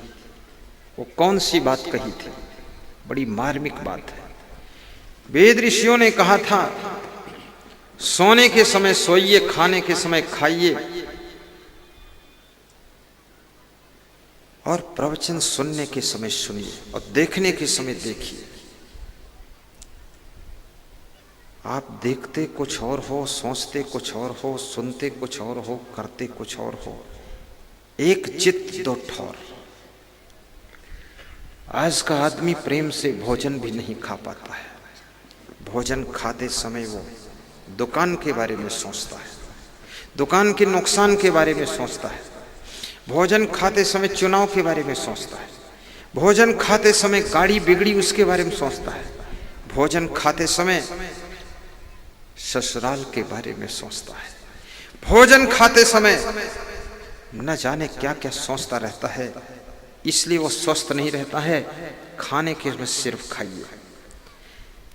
वो कौन सी बात कही थी? बड़ी मार्मिक बात है। वेद ऋषियों ने कहा था, सोने के समय सोइए, खाने के समय खाइए और प्रवचन सुनने के समय सुनिए और देखने के समय देखिए। आप देखते कुछ और हो, सोचते कुछ और हो, सुनते कुछ और हो, करते कुछ और हो। एक चित्त दो ठौर। आज का आदमी प्रेम से भोजन भी नहीं खा पाता है। भोजन खाते समय वो दुकान के बारे में सोचता है, दुकान के नुकसान के बारे में सोचता है। भोजन खाते समय चुनाव के बारे में सोचता है। भोजन खाते समय गाड़ी बिगड़ी उसके बारे में सोचता है। भोजन खाते समय ससुराल के बारे में सोचता है। भोजन खाते समय न जाने क्या क्या सोचता रहता है। इसलिए वो स्वस्थ नहीं रहता है। खाने के में सिर्फ खाइए।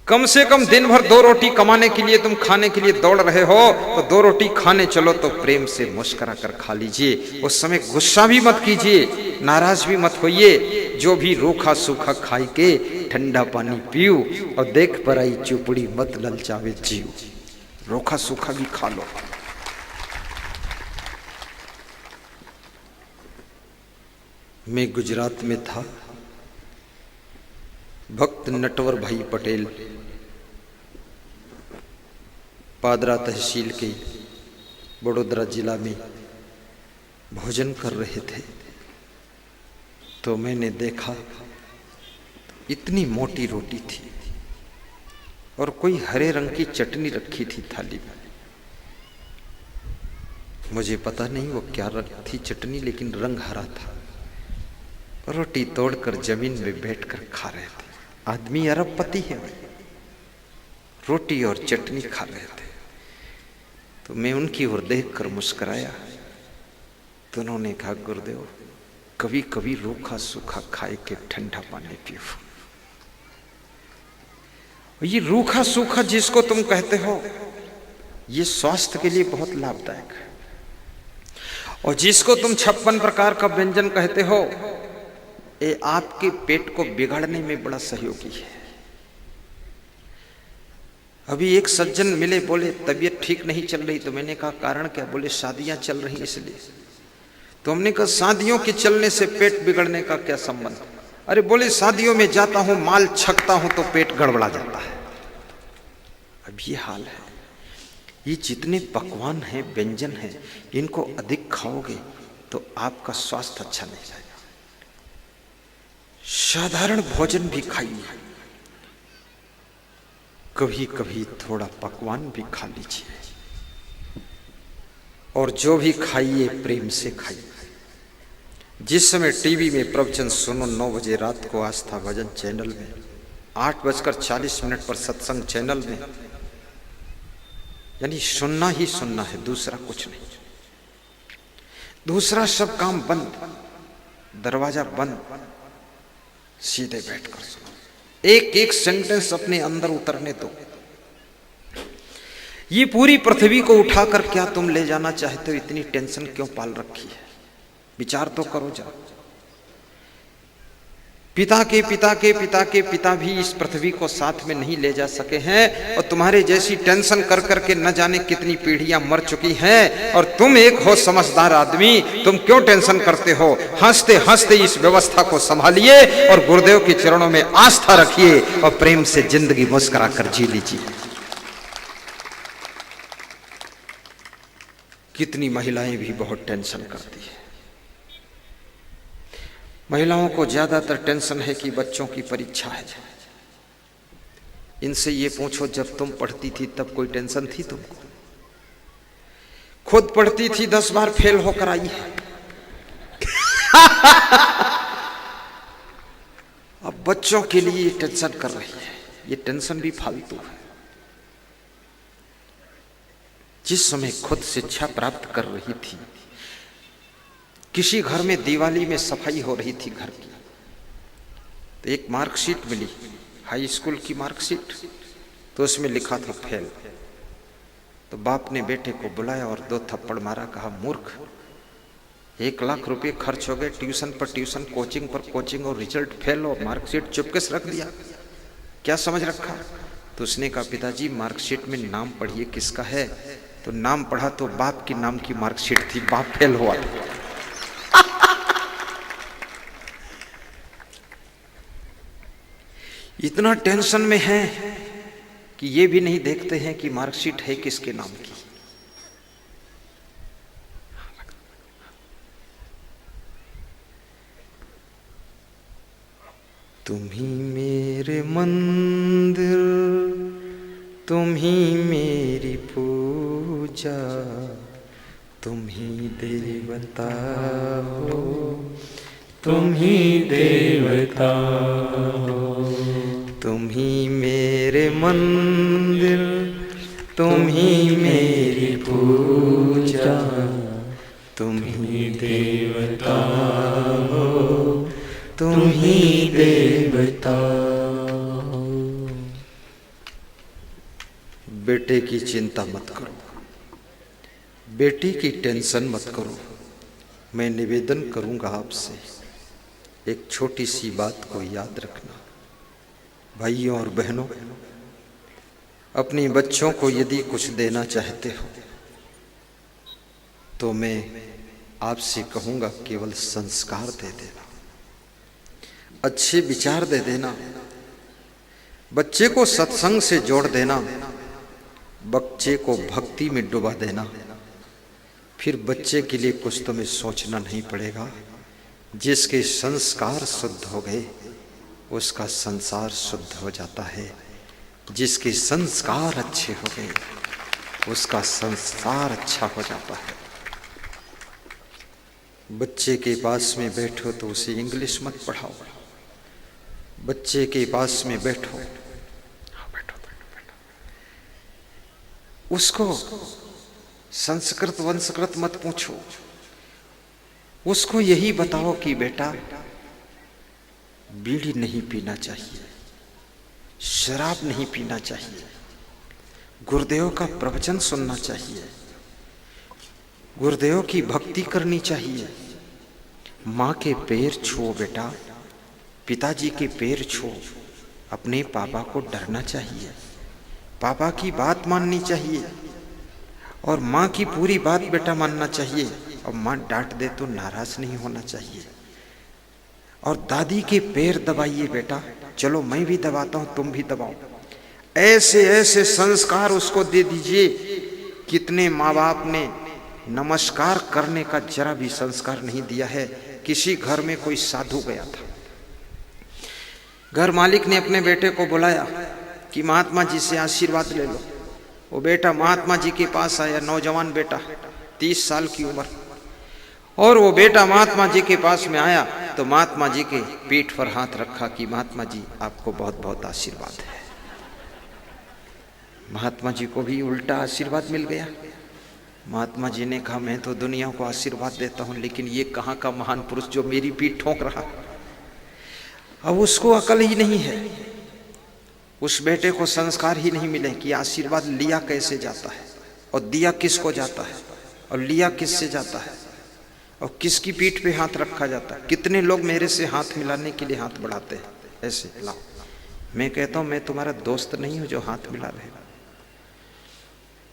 कम से कम दिन भर 2 रोटी कमाने के लिए तुम खाने के लिए दौड़ रहे हो तो 2 रोटी खाने चलो तो प्रेम से मुस्कुरा कर खा लीजिए। उस समय गुस्सा भी मत कीजिए, नाराज भी मत होइए। जो भी रूखा सूखा खाई के ठंडा पानी पियो और देख पर आई चुपड़ी मत ललचावे जीव। रूखा सूखा भी खा लो। मैं गुजरात में था। भक्त नटवर भाई पटेल पादरा तहसील के बड़ोदरा जिला में भोजन कर रहे थे तो मैंने देखा इतनी मोटी रोटी थी और कोई हरे रंग की चटनी रखी थी थाली में। मुझे पता नहीं वो क्या थी चटनी, लेकिन रंग हरा था। रोटी तोड़कर जमीन में बैठकर खा रहे थे। आदमी अरबपति है भाई, रोटी और चटनी खा रहे थे। तो मैं उनकी ओर देखकर मुस्कुराया तो उन्होंने कहा, गुरुदेव कभी कभी रूखा सूखा खाए के ठंडा पानी पियो। ये रूखा सूखा जिसको तुम कहते हो ये स्वास्थ्य के लिए बहुत लाभदायक है। और जिसको तुम 56 प्रकार का व्यंजन कहते हो ये आपके पेट को बिगाड़ने में बड़ा सहयोगी है। अभी एक सज्जन मिले, बोले तबीयत ठीक नहीं चल रही। तो मैंने कहा कारण क्या? बोले शादियां चल रही इसलिए। तो हमने कहा शादियों के चलने से पेट बिगड़ने का क्या संबंध? अरे बोले शादियों में जाता हूं, माल छकता हूं तो पेट गड़बड़ा जाता है। अब ये हाल है। ये जितने पकवान हैं, व्यंजन हैं, इनको अधिक खाओगे तो आपका स्वास्थ्य अच्छा नहीं जाएगा। साधारण भोजन भी खाइए, कभी कभी थोड़ा पकवान भी खा लीजिए। और जो भी खाइए प्रेम से खाइए। जिस समय टीवी में प्रवचन सुनो 9 बजे रात को आस्था भजन चैनल में, 8:40 पर सत्संग चैनल में, यानी सुनना ही सुनना है, दूसरा कुछ नहीं। दूसरा सब काम बंद, दरवाजा बंद, सीधे बैठकर सुनो। एक एक सेंटेंस अपने अंदर उतरने दो। ये पूरी पृथ्वी को उठाकर क्या तुम ले जाना चाहते हो? इतनी टेंशन क्यों पाल रखी है? विचार तो करो जरा। पिता के पिता के पिता के पिता भी इस पृथ्वी को साथ में नहीं ले जा सके हैं, और तुम्हारे जैसी टेंशन कर करके न जाने कितनी पीढ़ियां मर चुकी हैं, और तुम एक हो समझदार आदमी, तुम क्यों टेंशन करते हो? हंसते हंसते इस व्यवस्था को संभालिए और गुरुदेव के चरणों में आस्था रखिए और प्रेम से जिंदगी मुस्कुरा कर जी लीजिए। कितनी महिलाएं भी बहुत टेंशन करती है। महिलाओं को ज्यादातर टेंशन है कि बच्चों की परीक्षा है। इनसे ये पूछो, जब तुम पढ़ती थी तब कोई टेंशन थी तुमको? खुद पढ़ती थी, 10 बार फेल होकर आई है। अब बच्चों के लिए टेंशन कर रही है। ये टेंशन भी फालतू है। जिस समय खुद शिक्षा प्राप्त कर रही थी, किसी घर में दिवाली में सफाई हो रही थी घर की, तो एक मार्कशीट मिली, हाई स्कूल की मार्कशीट, तो उसमें लिखा था फेल। तो बाप ने बेटे को बुलाया और 2 थप्पड़ मारा, कहा मूर्ख, 1 लाख रुपए खर्च हो गए ट्यूशन पर ट्यूशन, कोचिंग पर कोचिंग, और रिजल्ट फेल, और मार्कशीट चुपके से रख दिया, क्या समझ रखा? तो उसने कहा पिताजी मार्कशीट में नाम पढ़िए किसका है। तो नाम पढ़ा तो बाप की नाम की मार्कशीट थी, बाप फेल हुआ। इतना टेंशन में है कि ये भी नहीं देखते हैं कि मार्कशीट है किसके नाम की। तुम ही मेरे मंदिर, तुम ही मेरी पूजा, तुम ही देवता हो, तुम ही देवता हो। तुम ही मेरे मंदिर, तुम ही मेरी पूजा, तुम ही देवता हो, तुम ही देवता हो। बेटे की चिंता मत करो, बेटी की टेंशन मत करो। मैं निवेदन करूंगा आपसे, एक छोटी सी बात को याद रखना। भाइयों और बहनों, अपने बच्चों को यदि कुछ देना चाहते हो तो मैं आपसे कहूंगा केवल संस्कार दे देना, अच्छे विचार दे देना, बच्चे को सत्संग से जोड़ देना, बच्चे को भक्ति में डुबा देना। फिर बच्चे के लिए कुछ तुम्हें सोचना नहीं पड़ेगा। जिसके संस्कार शुद्ध हो गए उसका संसार शुद्ध हो जाता है। जिसके संस्कार अच्छे हो गए उसका संसार अच्छा हो जाता है। बच्चे के पास में बैठो तो उसे इंग्लिश मत पढ़ाओ। बच्चे के पास में बैठो, उसको संस्कृत वंस्कृत मत पूछो। उसको यही बताओ कि बेटा बीड़ी नहीं पीना चाहिए, शराब नहीं पीना चाहिए, गुरुदेव का प्रवचन सुनना चाहिए, गुरुदेव की भक्ति करनी चाहिए। माँ के पैर छुओ बेटा, पिताजी के पैर छुओ। अपने पापा को डरना चाहिए, पापा की बात माननी चाहिए, और माँ की पूरी बात बेटा मानना चाहिए। और माँ डांट दे तो नाराज नहीं होना चाहिए। और दादी के पैर दबाइए बेटा, चलो मैं भी दबाता हूं तुम भी दबाओ। ऐसे ऐसे संस्कार उसको दे दीजिए। कितने माँ बाप ने नमस्कार करने का जरा भी संस्कार नहीं दिया है। किसी घर में कोई साधु गया था, घर मालिक ने अपने बेटे को बुलाया कि महात्मा जी से आशीर्वाद ले लो। वो बेटा महात्मा जी के पास आया, नौजवान बेटा 30 साल की उम्र, और वो बेटा महात्मा जी के पास में आया तो महात्मा जी के पीठ पर हाथ रखा कि महात्मा जी आपको बहुत बहुत आशीर्वाद है। महात्मा जी को भी उल्टा आशीर्वाद मिल गया। महात्मा जी ने कहा मैं तो दुनिया को आशीर्वाद देता हूं, लेकिन ये कहाँ का महान पुरुष जो मेरी पीठ ठोक रहा। अब उसको अकल ही नहीं है, उस बेटे को संस्कार ही नहीं मिले कि आशीर्वाद लिया कैसे जाता है और दिया किसको जाता है और लिया किससे जाता है और किसकी पीठ पे हाथ रखा जाता है। कितने लोग मेरे से हाथ मिलाने के लिए हाथ बढ़ाते हैं, ऐसे लाओ। मैं कहता हूं मैं तुम्हारा दोस्त नहीं हूं जो हाथ मिला रहे।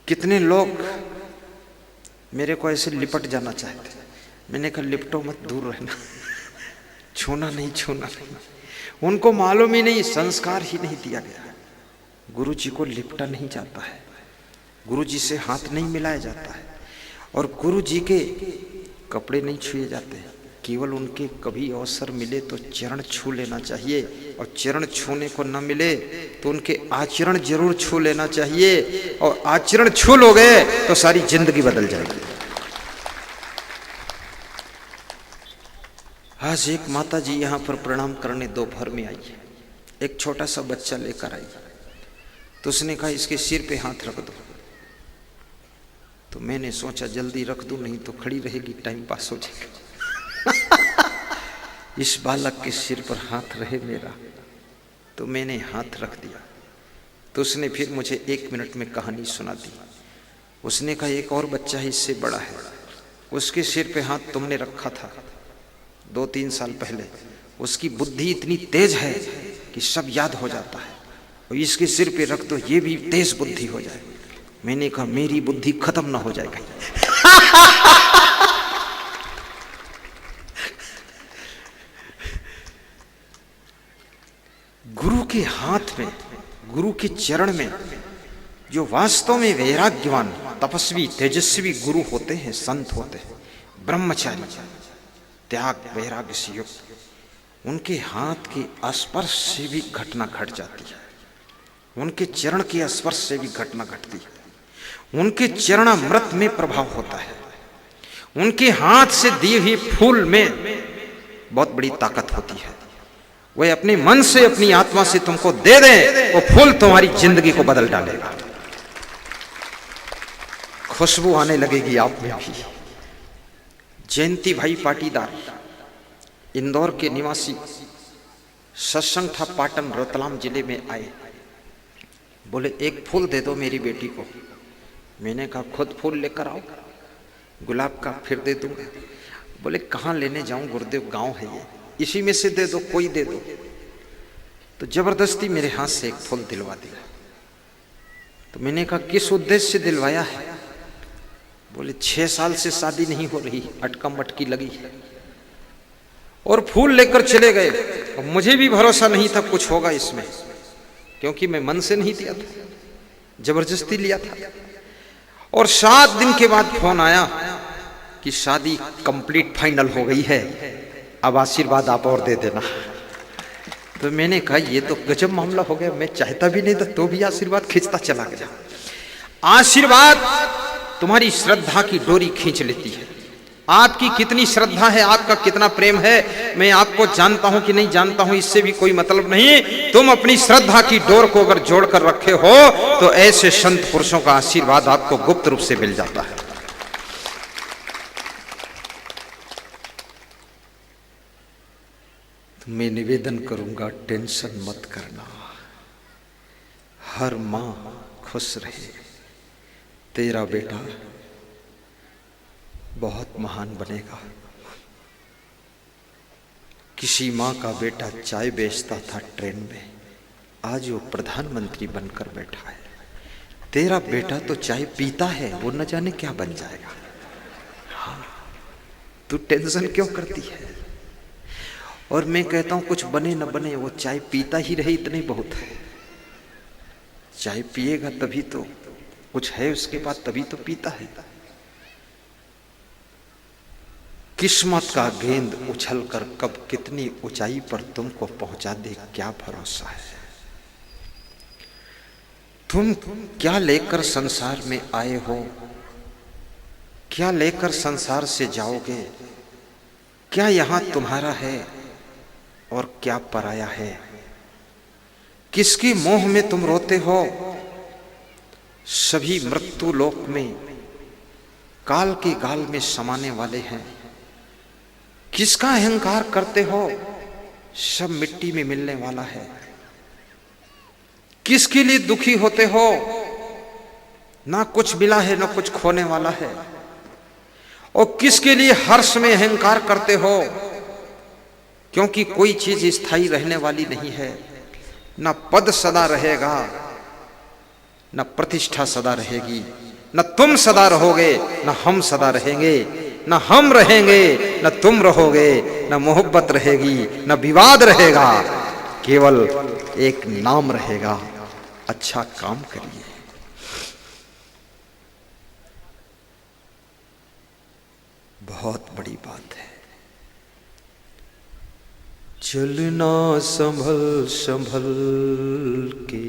कितने लोग मेरे को ऐसे लिपट जाना चाहते, मैंने कहा लिपटो मत, दूर रहना, छूना नहीं, छूना नहीं। उनको मालूम ही नहीं, संस्कार ही नहीं दिया गया। गुरु जी को लिपटा नहीं जाता है, गुरु जी से हाथ नहीं मिलाया जाता है, और गुरु जी के कपड़े नहीं छुए जाते। केवल उनके कभी अवसर मिले तो चरण छू लेना चाहिए, और चरण छूने को न मिले तो उनके आचरण जरूर छू लेना चाहिए, और आचरण छू लोगे तो सारी जिंदगी बदल जाएगी। आज एक माता जी यहाँ पर प्रणाम करने दोपहर में आई है, एक छोटा सा बच्चा लेकर आई, तो उसने कहा इसके सिर पे हाथ रख दो। तो मैंने सोचा जल्दी रख दूं, नहीं तो खड़ी रहेगी, टाइम पास हो जाएगा। इस बालक के सिर पर हाथ रहे मेरा, तो मैंने हाथ रख दिया। तो उसने फिर मुझे 1 मिनट में कहानी सुना दी। उसने कहा एक और बच्चा है इससे बड़ा है, उसके सिर पे हाथ तुमने रखा था 2-3 साल पहले, उसकी बुद्धि इतनी तेज है कि सब याद हो जाता है, और इसके सिर पे रख दो, ये भी तेज बुद्धि हो जाए। मैंने कहा मेरी बुद्धि खत्म ना हो जाएगी। गुरु के हाथ में, गुरु के चरण में जो वास्तव में वैराग्यवान, तपस्वी, तेजस्वी गुरु होते हैं, संत होते हैं, ब्रह्मचारी, त्याग वैराग्य से युक्त, उनके हाथ के स्पर्श से भी घटना घट जाती है, उनके चरण के स्पर्श से भी घटना घटती है, उनके चरणामृत में प्रभाव होता है, उनके हाथ से दिए हुए फूल में बहुत बड़ी ताकत होती है। वह अपने मन से, अपनी आत्मा से तुमको दे दें, वो फूल तुम्हारी जिंदगी को बदल डालेगा। खुशबू आने लगेगी आप में भी। जयंती भाई पाटीदार, इंदौर के निवासी, सत्संग था पाटन रतलाम जिले में, आए, बोले एक फूल दे दो मेरी बेटी को। मैंने कहा खुद फूल लेकर आओ, गुलाब का फिर दे दूंगा। बोले कहाँ लेने जाऊं गुरुदेव, गांव है ये, इसी में से दे दो, कोई दे दो। तो जबरदस्ती मेरे हाथ से एक फूल दिलवा दिया। तो मैंने कहा किस उद्देश्य से दिलवाया है? बोले 6 साल से शादी नहीं हो रही, अटकम अटकी लगी है, और फूल लेकर चले गए। और मुझे भी भरोसा नहीं था कुछ होगा इसमें, क्योंकि मैं मन से नहीं दिया था, जबरदस्ती लिया था। और 7 दिन के बाद फोन आया कि शादी कंप्लीट फाइनल हो गई है, अब आशीर्वाद आप और दे देना। तो मैंने कहा ये तो गजब मामला हो गया, मैं चाहता भी नहीं था तो भी आशीर्वाद खींचता चला गया। आशीर्वाद तुम्हारी श्रद्धा की डोरी खींच लेती है। आपकी कितनी श्रद्धा है, आपका कितना प्रेम है, मैं आपको जानता हूं कि नहीं जानता हूं, इससे भी कोई मतलब नहीं। तुम अपनी श्रद्धा की डोर को अगर जोड़कर रखे हो तो ऐसे संत पुरुषों का आशीर्वाद आपको गुप्त रूप से मिल जाता है। तो मैं निवेदन करूंगा, टेंशन मत करना, हर मां खुश रहे, तेरा बेटा बहुत महान बनेगा। किसी माँ का बेटा चाय बेचता था ट्रेन में, आज वो प्रधानमंत्री बनकर बैठा है। तेरा बेटा तो चाय पीता है, वो न जाने क्या बन जाएगा। हाँ, तू टेंशन क्यों करती है? और मैं कहता हूं कुछ बने न बने, वो चाय पीता ही रहे, इतने बहुत है। चाय पिएगा तभी तो कुछ है उसके बाद, तभी तो पीता है। किस्मत का गेंद उछलकर कब कितनी ऊंचाई पर तुमको पहुंचा दे, क्या भरोसा है। तुम क्या लेकर संसार में आए हो, क्या लेकर संसार से जाओगे, क्या यहां तुम्हारा है और क्या पराया है। किसकी मोह में तुम रोते हो, सभी मृत्यु लोक में काल के गाल में समाने वाले हैं। किसका अहंकार करते हो, सब मिट्टी में मिलने वाला है। किसके लिए दुखी होते हो, ना कुछ मिला है ना कुछ खोने वाला है। और किसके लिए हर्ष में अहंकार करते हो? क्योंकि कोई चीज स्थायी रहने वाली नहीं है। न पद सदा रहेगा, न प्रतिष्ठा सदा रहेगी, न तुम सदा रहोगे, न हम सदा रहेंगे, न हम रहेंगे, न तुम रहोगे, न मोहब्बत रहेगी, न विवाद रहेगा, केवल एक नाम रहेगा, अच्छा काम करिए। बहुत बड़ी बात है। चलना संभल संभल के,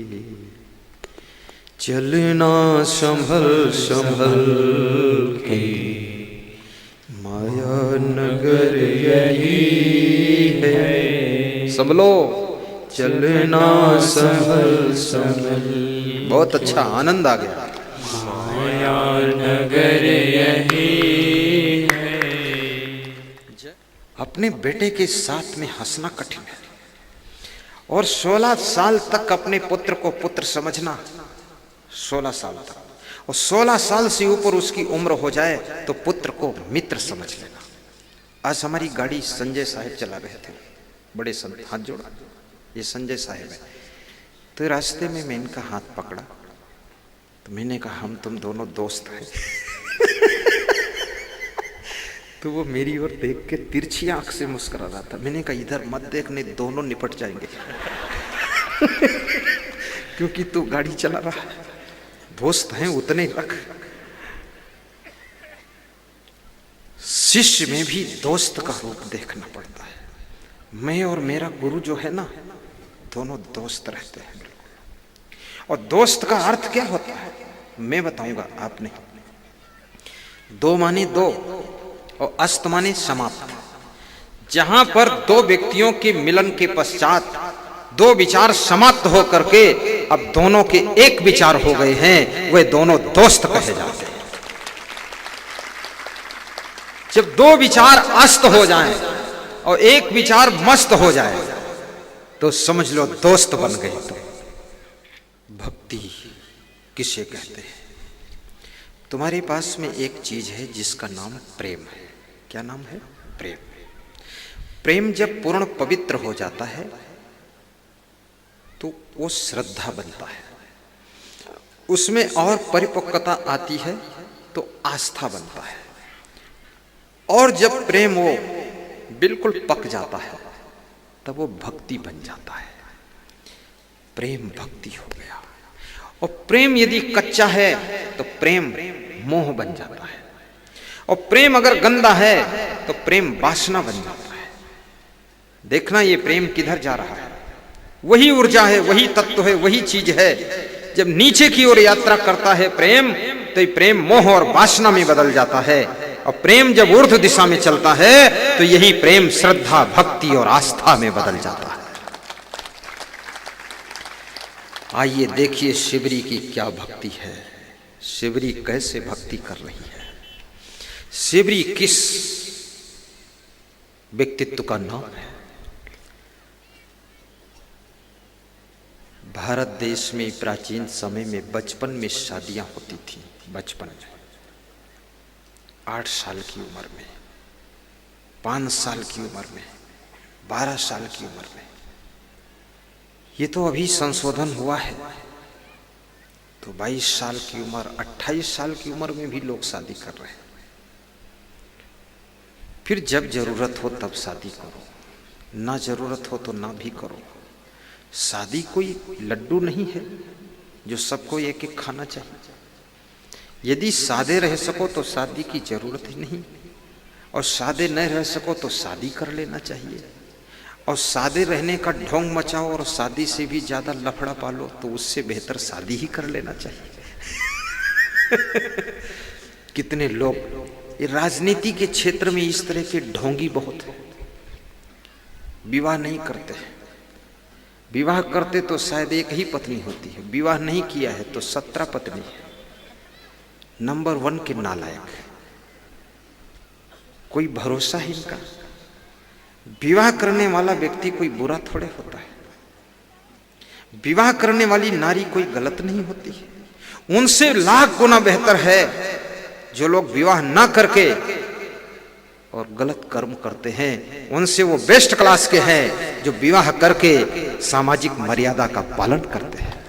चलना संभल संभल के, माया नगर यही है। सब लो, चलना संभल संभल। बहुत अच्छा, आनंद आ गया। माया नगर यही है। अपने बेटे के साथ में हंसना कठिन है, और 16 साल तक अपने पुत्र को पुत्र समझना, 16 साल तक, और 16 साल से ऊपर उसकी उम्र हो जाए तो पुत्र को मित्र समझ लेना। आज हमारी गाड़ी संजय साहब चला रहे थे, बड़े संत, हाथ जोड़ा, ये संजय साहब है। तो रास्ते में मैं इनका हाथ पकड़ा, तो मैंने कहा हम तुम दोनों दोस्त हैं। तो वो मेरी ओर देख के तिरछी आंख से मुस्कुरा रहा था। मैंने कहा इधर मत देख, नहीं दोनों निपट जाएंगे। क्योंकि तू गाड़ी चला रहा है, दोस्त हैं उतने तक। शिष्य में भी दोस्त का रूप देखना पड़ता है। मैं और मेरा गुरु जो है ना, दोनों दोस्त रहते हैं। और दोस्त का अर्थ क्या होता है मैं बताऊंगा, आप नहीं। दो माने दो और अस्त माने समाप्त। जहां पर दो व्यक्तियों के मिलन के पश्चात दो विचार समाप्त होकर के अब दोनों के एक विचार हो गए हैं, वे दोनों दोस्त कहे जाते हैं। जब दो विचार अस्त हो जाएं और एक विचार मस्त हो जाए तो समझ लो दोस्त बन गए। तो भक्ति किसे कहते हैं? तुम्हारे पास में एक चीज है जिसका नाम प्रेम है। क्या नाम है? प्रेम। प्रेम जब पूर्ण पवित्र हो जाता है तो वो श्रद्धा बनता है, उसमें और परिपक्वता आती है तो आस्था बनता है, और जब प्रेम वो बिल्कुल पक जाता है तब वो भक्ति बन जाता है। प्रेम भक्ति हो गया। और प्रेम यदि कच्चा है तो प्रेम मोह बन जाता है, और प्रेम अगर गंदा है तो प्रेम वासना बन जाता है। देखना ये प्रेम किधर जा रहा है। वही ऊर्जा है, वही तत्व है, वही चीज है। जब नीचे की ओर यात्रा करता है प्रेम, तो ये प्रेम मोह और वासना में बदल जाता है। और प्रेम जब ऊर्ध्व दिशा में चलता है तो यही प्रेम श्रद्धा, भक्ति और आस्था में बदल जाता है। आइए देखिए शिवरी की क्या भक्ति है, शिवरी कैसे भक्ति कर रही है। शिवरी किस व्यक्तित्व का नाम है? भारत देश में प्राचीन समय में बचपन में शादियां होती थी। बचपन में 8 साल की उम्र में, 5 साल की उम्र में, 12 साल की उम्र में। ये तो अभी संशोधन हुआ है, तो 22 साल की उम्र, 28 साल की उम्र में भी लोग शादी कर रहे हैं। फिर जब जरूरत हो तब शादी करो, ना जरूरत हो तो ना भी करो। शादी कोई लड्डू नहीं है जो सबको एक एक खाना चाहिए। यदि सादे रह सको तो शादी की जरूरत ही नहीं, और सादे न रह सको तो शादी कर लेना चाहिए। और सादे रहने का ढोंग मचाओ और शादी से भी ज्यादा लफड़ा पालो तो उससे बेहतर शादी ही कर लेना चाहिए। कितने लोग ये राजनीति के क्षेत्र में इस तरह के ढोंगी बहुत है, विवाह नहीं करते हैं। विवाह करते तो शायद एक ही पत्नी होती है, विवाह नहीं किया है तो 17 पत्नी है। नंबर 1 के नालायक, कोई भरोसा ही इनका। विवाह करने वाला व्यक्ति कोई बुरा थोड़े होता है, विवाह करने वाली नारी कोई गलत नहीं होती है। उनसे लाख गुना बेहतर है जो लोग विवाह ना करके और गलत कर्म करते हैं, उनसे वो बेस्ट क्लास के हैं जो विवाह करके सामाजिक मर्यादा का पालन करते हैं।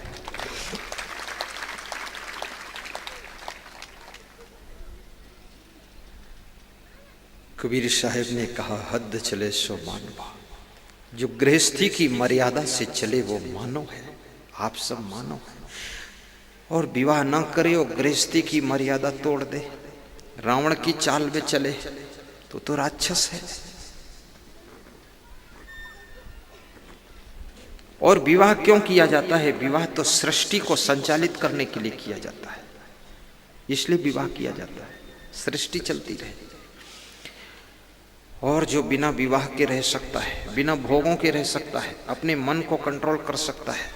कबीर साहब ने कहा, हद चले सो मानवा। जो गृहस्थी की मर्यादा से चले वो मानव है, आप सब मानव है। और विवाह ना करे और गृहस्थी की मर्यादा तोड़ दे, रावण की चाल में चले तो राक्षस है। और विवाह क्यों किया जाता है? विवाह तो सृष्टि को संचालित करने के लिए किया जाता है, इसलिए विवाह किया जाता है, सृष्टि चलती रहे। और जो बिना विवाह के रह सकता है, बिना भोगों के रह सकता है, अपने मन को कंट्रोल कर सकता है,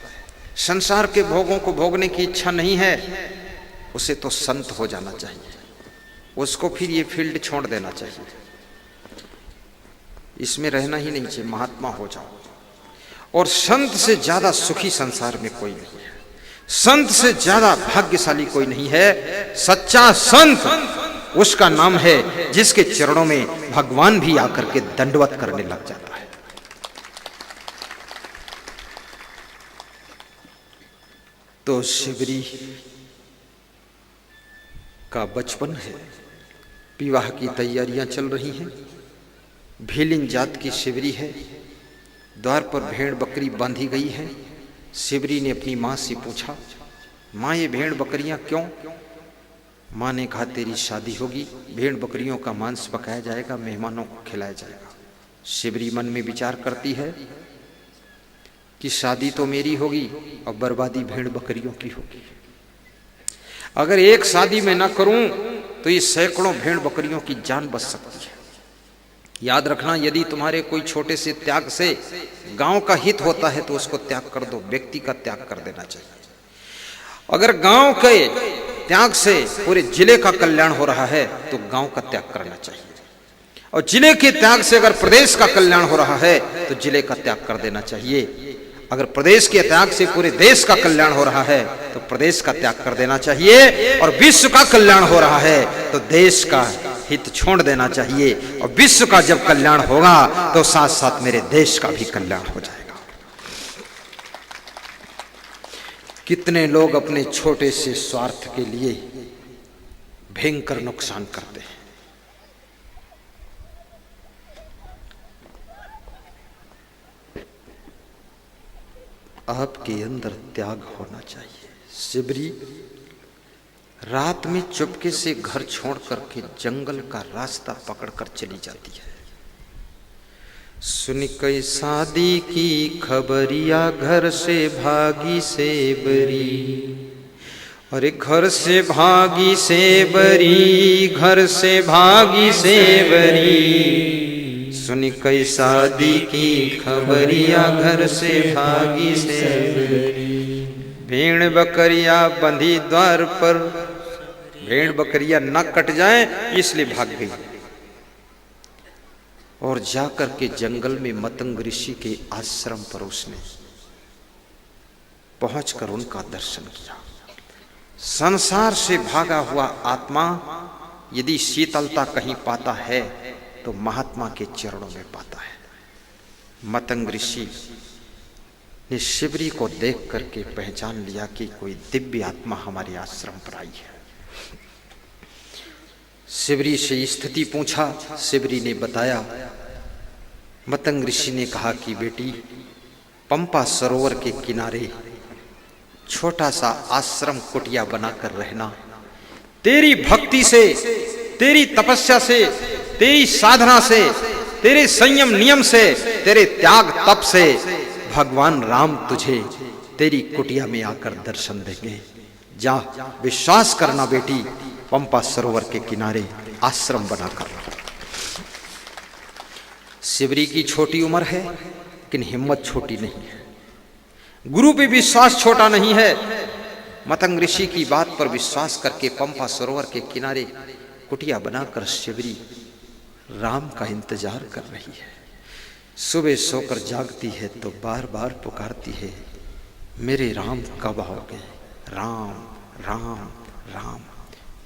संसार के भोगों को भोगने की इच्छा नहीं है, उसे तो संत हो जाना चाहिए, उसको फिर ये फील्ड छोड़ देना चाहिए, इसमें रहना ही नहीं चाहिए, महात्मा हो जाओ। और संत से ज्यादा सुखी संसार में कोई नहीं है, संत से ज्यादा भाग्यशाली कोई नहीं है। सच्चा संत उसका नाम है जिसके चरणों में भगवान भी आकर के दंडवत करने लग जाता है। तो शिवरी का बचपन है, विवाह की तैयारियां चल रही हैं। भीलिन जात की शिवरी है, द्वार पर भेड़ बकरी बांधी गई है। शिवरी ने अपनी मां से पूछा, मां ये भेड़ बकरियां क्यों? मां ने कहा, तेरी शादी होगी, भेड़ बकरियों का मांस पकाया जाएगा, मेहमानों को खिलाया जाएगा। शिवरी मन में विचार करती है कि शादी तो मेरी होगी और बर्बादी भेड़ बकरियों की होगी। अगर एक शादी में ना करूं तो ये सैकड़ों भेड़ बकरियों की जान बच सकती है। याद रखना, यदि तुम्हारे कोई छोटे से त्याग से गांव का हित होता है तो उसको त्याग कर दो, व्यक्ति का त्याग कर देना चाहिए। अगर गांव के त्याग से पूरे जिले का कल्याण हो रहा है तो गांव का त्याग करना चाहिए, और जिले के त्याग से अगर प्रदेश का कल्याण हो रहा है तो जिले का त्याग कर देना चाहिए। अगर प्रदेश के त्याग से पूरे देश का कल्याण हो रहा है तो प्रदेश का त्याग कर देना चाहिए, और विश्व का कल्याण हो रहा है तो देश का हित छोड़ देना चाहिए। और विश्व का जब कल्याण होगा तो साथ साथ मेरे देश का भी कल्याण हो जाएगा। कितने लोग अपने छोटे से स्वार्थ के लिए भयंकर नुकसान करते हैं। आपके अंदर त्याग होना चाहिए। शिवरी रात में चुपके से घर छोड़ करके जंगल का रास्ता पकड़कर चली जाती है। सुन कई शादी की खबरिया, घर से भागी सेवरी। अरे घर से भागी सेवरी, घर से भागी सेवरी। सुन कई शादी की खबरिया, घर से भागी सेवरी। भेड़ बकरिया बंधी द्वार पर, भेड़ बकरिया न कट जाएं इसलिए भाग गई। और जाकर के जंगल में मतंग ऋषि के आश्रम पर उसने पहुंचकर उनका दर्शन किया। संसार से भागा हुआ आत्मा यदि शीतलता कहीं पाता है तो महात्मा के चरणों में पाता है। मतंग ऋषि ने शिवरी को देख करके पहचान लिया कि कोई दिव्य आत्मा हमारे आश्रम पर आई है। शिवरी से स्थिति पूछा, शिवरी ने बताया। मतंग ऋषि ने कहा कि बेटी, पंपा सरोवर के किनारे छोटा सा आश्रम कुटिया बनाकर रहना। तेरी भक्ति से, तेरी तपस्या से, तेरी साधना से, तेरे संयम नियम से, तेरे त्याग तप से भगवान राम तुझे तेरी कुटिया में आकर दर्शन देंगे। जा, विश्वास करना बेटी, पंपा सरोवर के किनारे आश्रम बनाकर। शिवरी की छोटी उम्र है लेकिन हिम्मत छोटी नहीं है, गुरु पे विश्वास छोटा नहीं है। मतंग ऋषि की बात पर विश्वास करके पंपा सरोवर के किनारे कुटिया बनाकर शिवरी राम का इंतजार कर रही है। सुबह सोकर जागती है तो बार बार पुकारती है, मेरे राम कब आओगे? राम राम राम।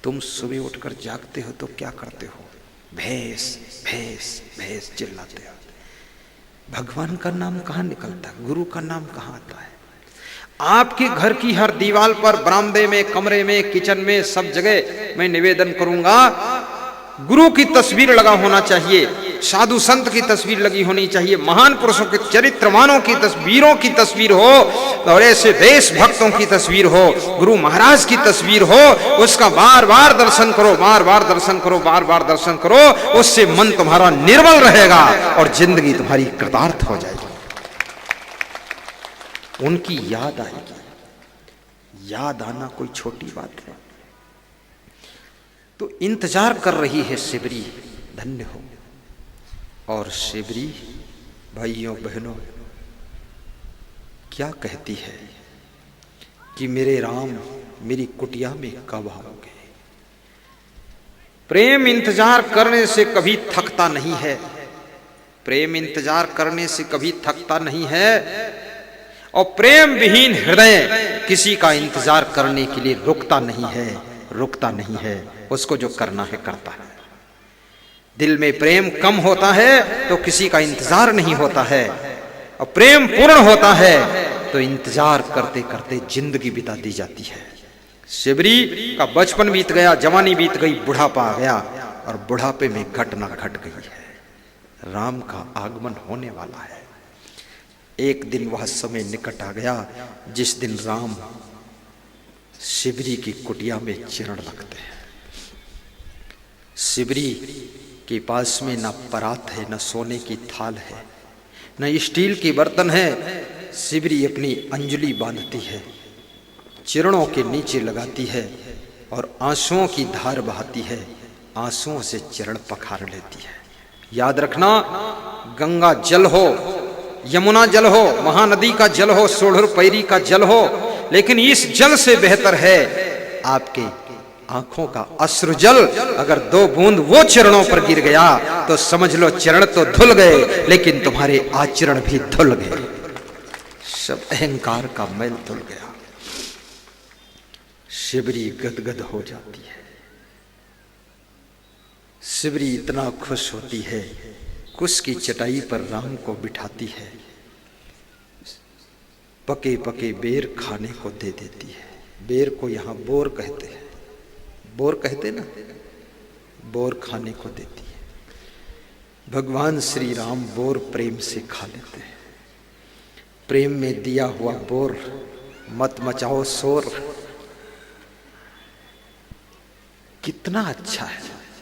तुम सुबह उठकर जागते हो तो क्या करते हो? भैंस भैंस भैंस चिल्लाते हैं। भगवान का नाम कहाँ निकलता, गुरु का नाम कहाँ आता है? आपके घर की हर दीवार पर, बरामदे में, कमरे में, किचन में, सब जगह मैं निवेदन करूंगा, गुरु की तस्वीर लगा होना चाहिए, साधु संत की तस्वीर लगी होनी चाहिए, महान पुरुषों के, चरित्रवानों की तस्वीरों की तस्वीर हो, और ऐसे देशभक्तों की तस्वीर हो, गुरु महाराज की तस्वीर हो। उसका बार बार दर्शन करो, बार बार दर्शन करो, बार बार दर्शन करो। उससे मन तुम्हारा निर्मल रहेगा और जिंदगी तुम्हारी कृतार्थ हो जाएगी। उनकी याद आएगी। याद आना कोई छोटी बात है। तो इंतजार कर रही है शिवरी, धन्य हो। और शिवरी भाइयों बहनों क्या कहती है कि मेरे राम मेरी कुटिया में कब आओगे? प्रेम इंतजार करने से कभी थकता नहीं है। प्रेम इंतजार करने से कभी थकता नहीं है। और प्रेम विहीन हृदय किसी का इंतजार करने के लिए रुकता नहीं है, रुकता नहीं है। उसको जो करना है करता है। दिल में प्रेम कम होता है तो किसी का इंतजार नहीं होता है, और प्रेम पूर्ण होता है तो इंतजार करते करते जिंदगी बिता दी जाती है। शिवरी का बचपन बीत गया, जवानी बीत गई, बुढ़ापा आ गया, और बुढ़ापे में घटना घट गई है। राम का आगमन होने वाला है। एक दिन वह समय निकट आ गया जिस दिन राम शिवरी की कुटिया में चरण रखते हैं। शिवरी के पास में न परात है, न सोने की थाल है, न स्टील की बर्तन है। शिवरी अपनी अंजलि बांधती है, चरणों के नीचे लगाती है और आंसुओं की धार बहाती है। आंसुओं से चरण पखार लेती है। याद रखना, गंगा जल हो, यमुना जल हो, महानदी का जल हो, सोढ़र पैरी का जल हो, लेकिन इस जल से बेहतर है आपके आंखों का अश्रु जल। अगर 2 बूंद वो चरणों पर गिर गया तो समझ लो चरण तो धुल गए, लेकिन तुम्हारे आचरण भी धुल गए। सब अहंकार का मैल धुल गया। शिवरी गदगद हो जाती है। शिवरी इतना खुश होती है, कुश की चटाई पर राम को बिठाती है, पके पके बेर खाने को दे देती है। बेर को यहाँ बोर कहते हैं, बोर कहते ना, बोर खाने को देती है। भगवान श्री राम बोर प्रेम से खा लेते हैं। प्रेम में दिया हुआ बोर मत मचाओ शोर, कितना अच्छा है।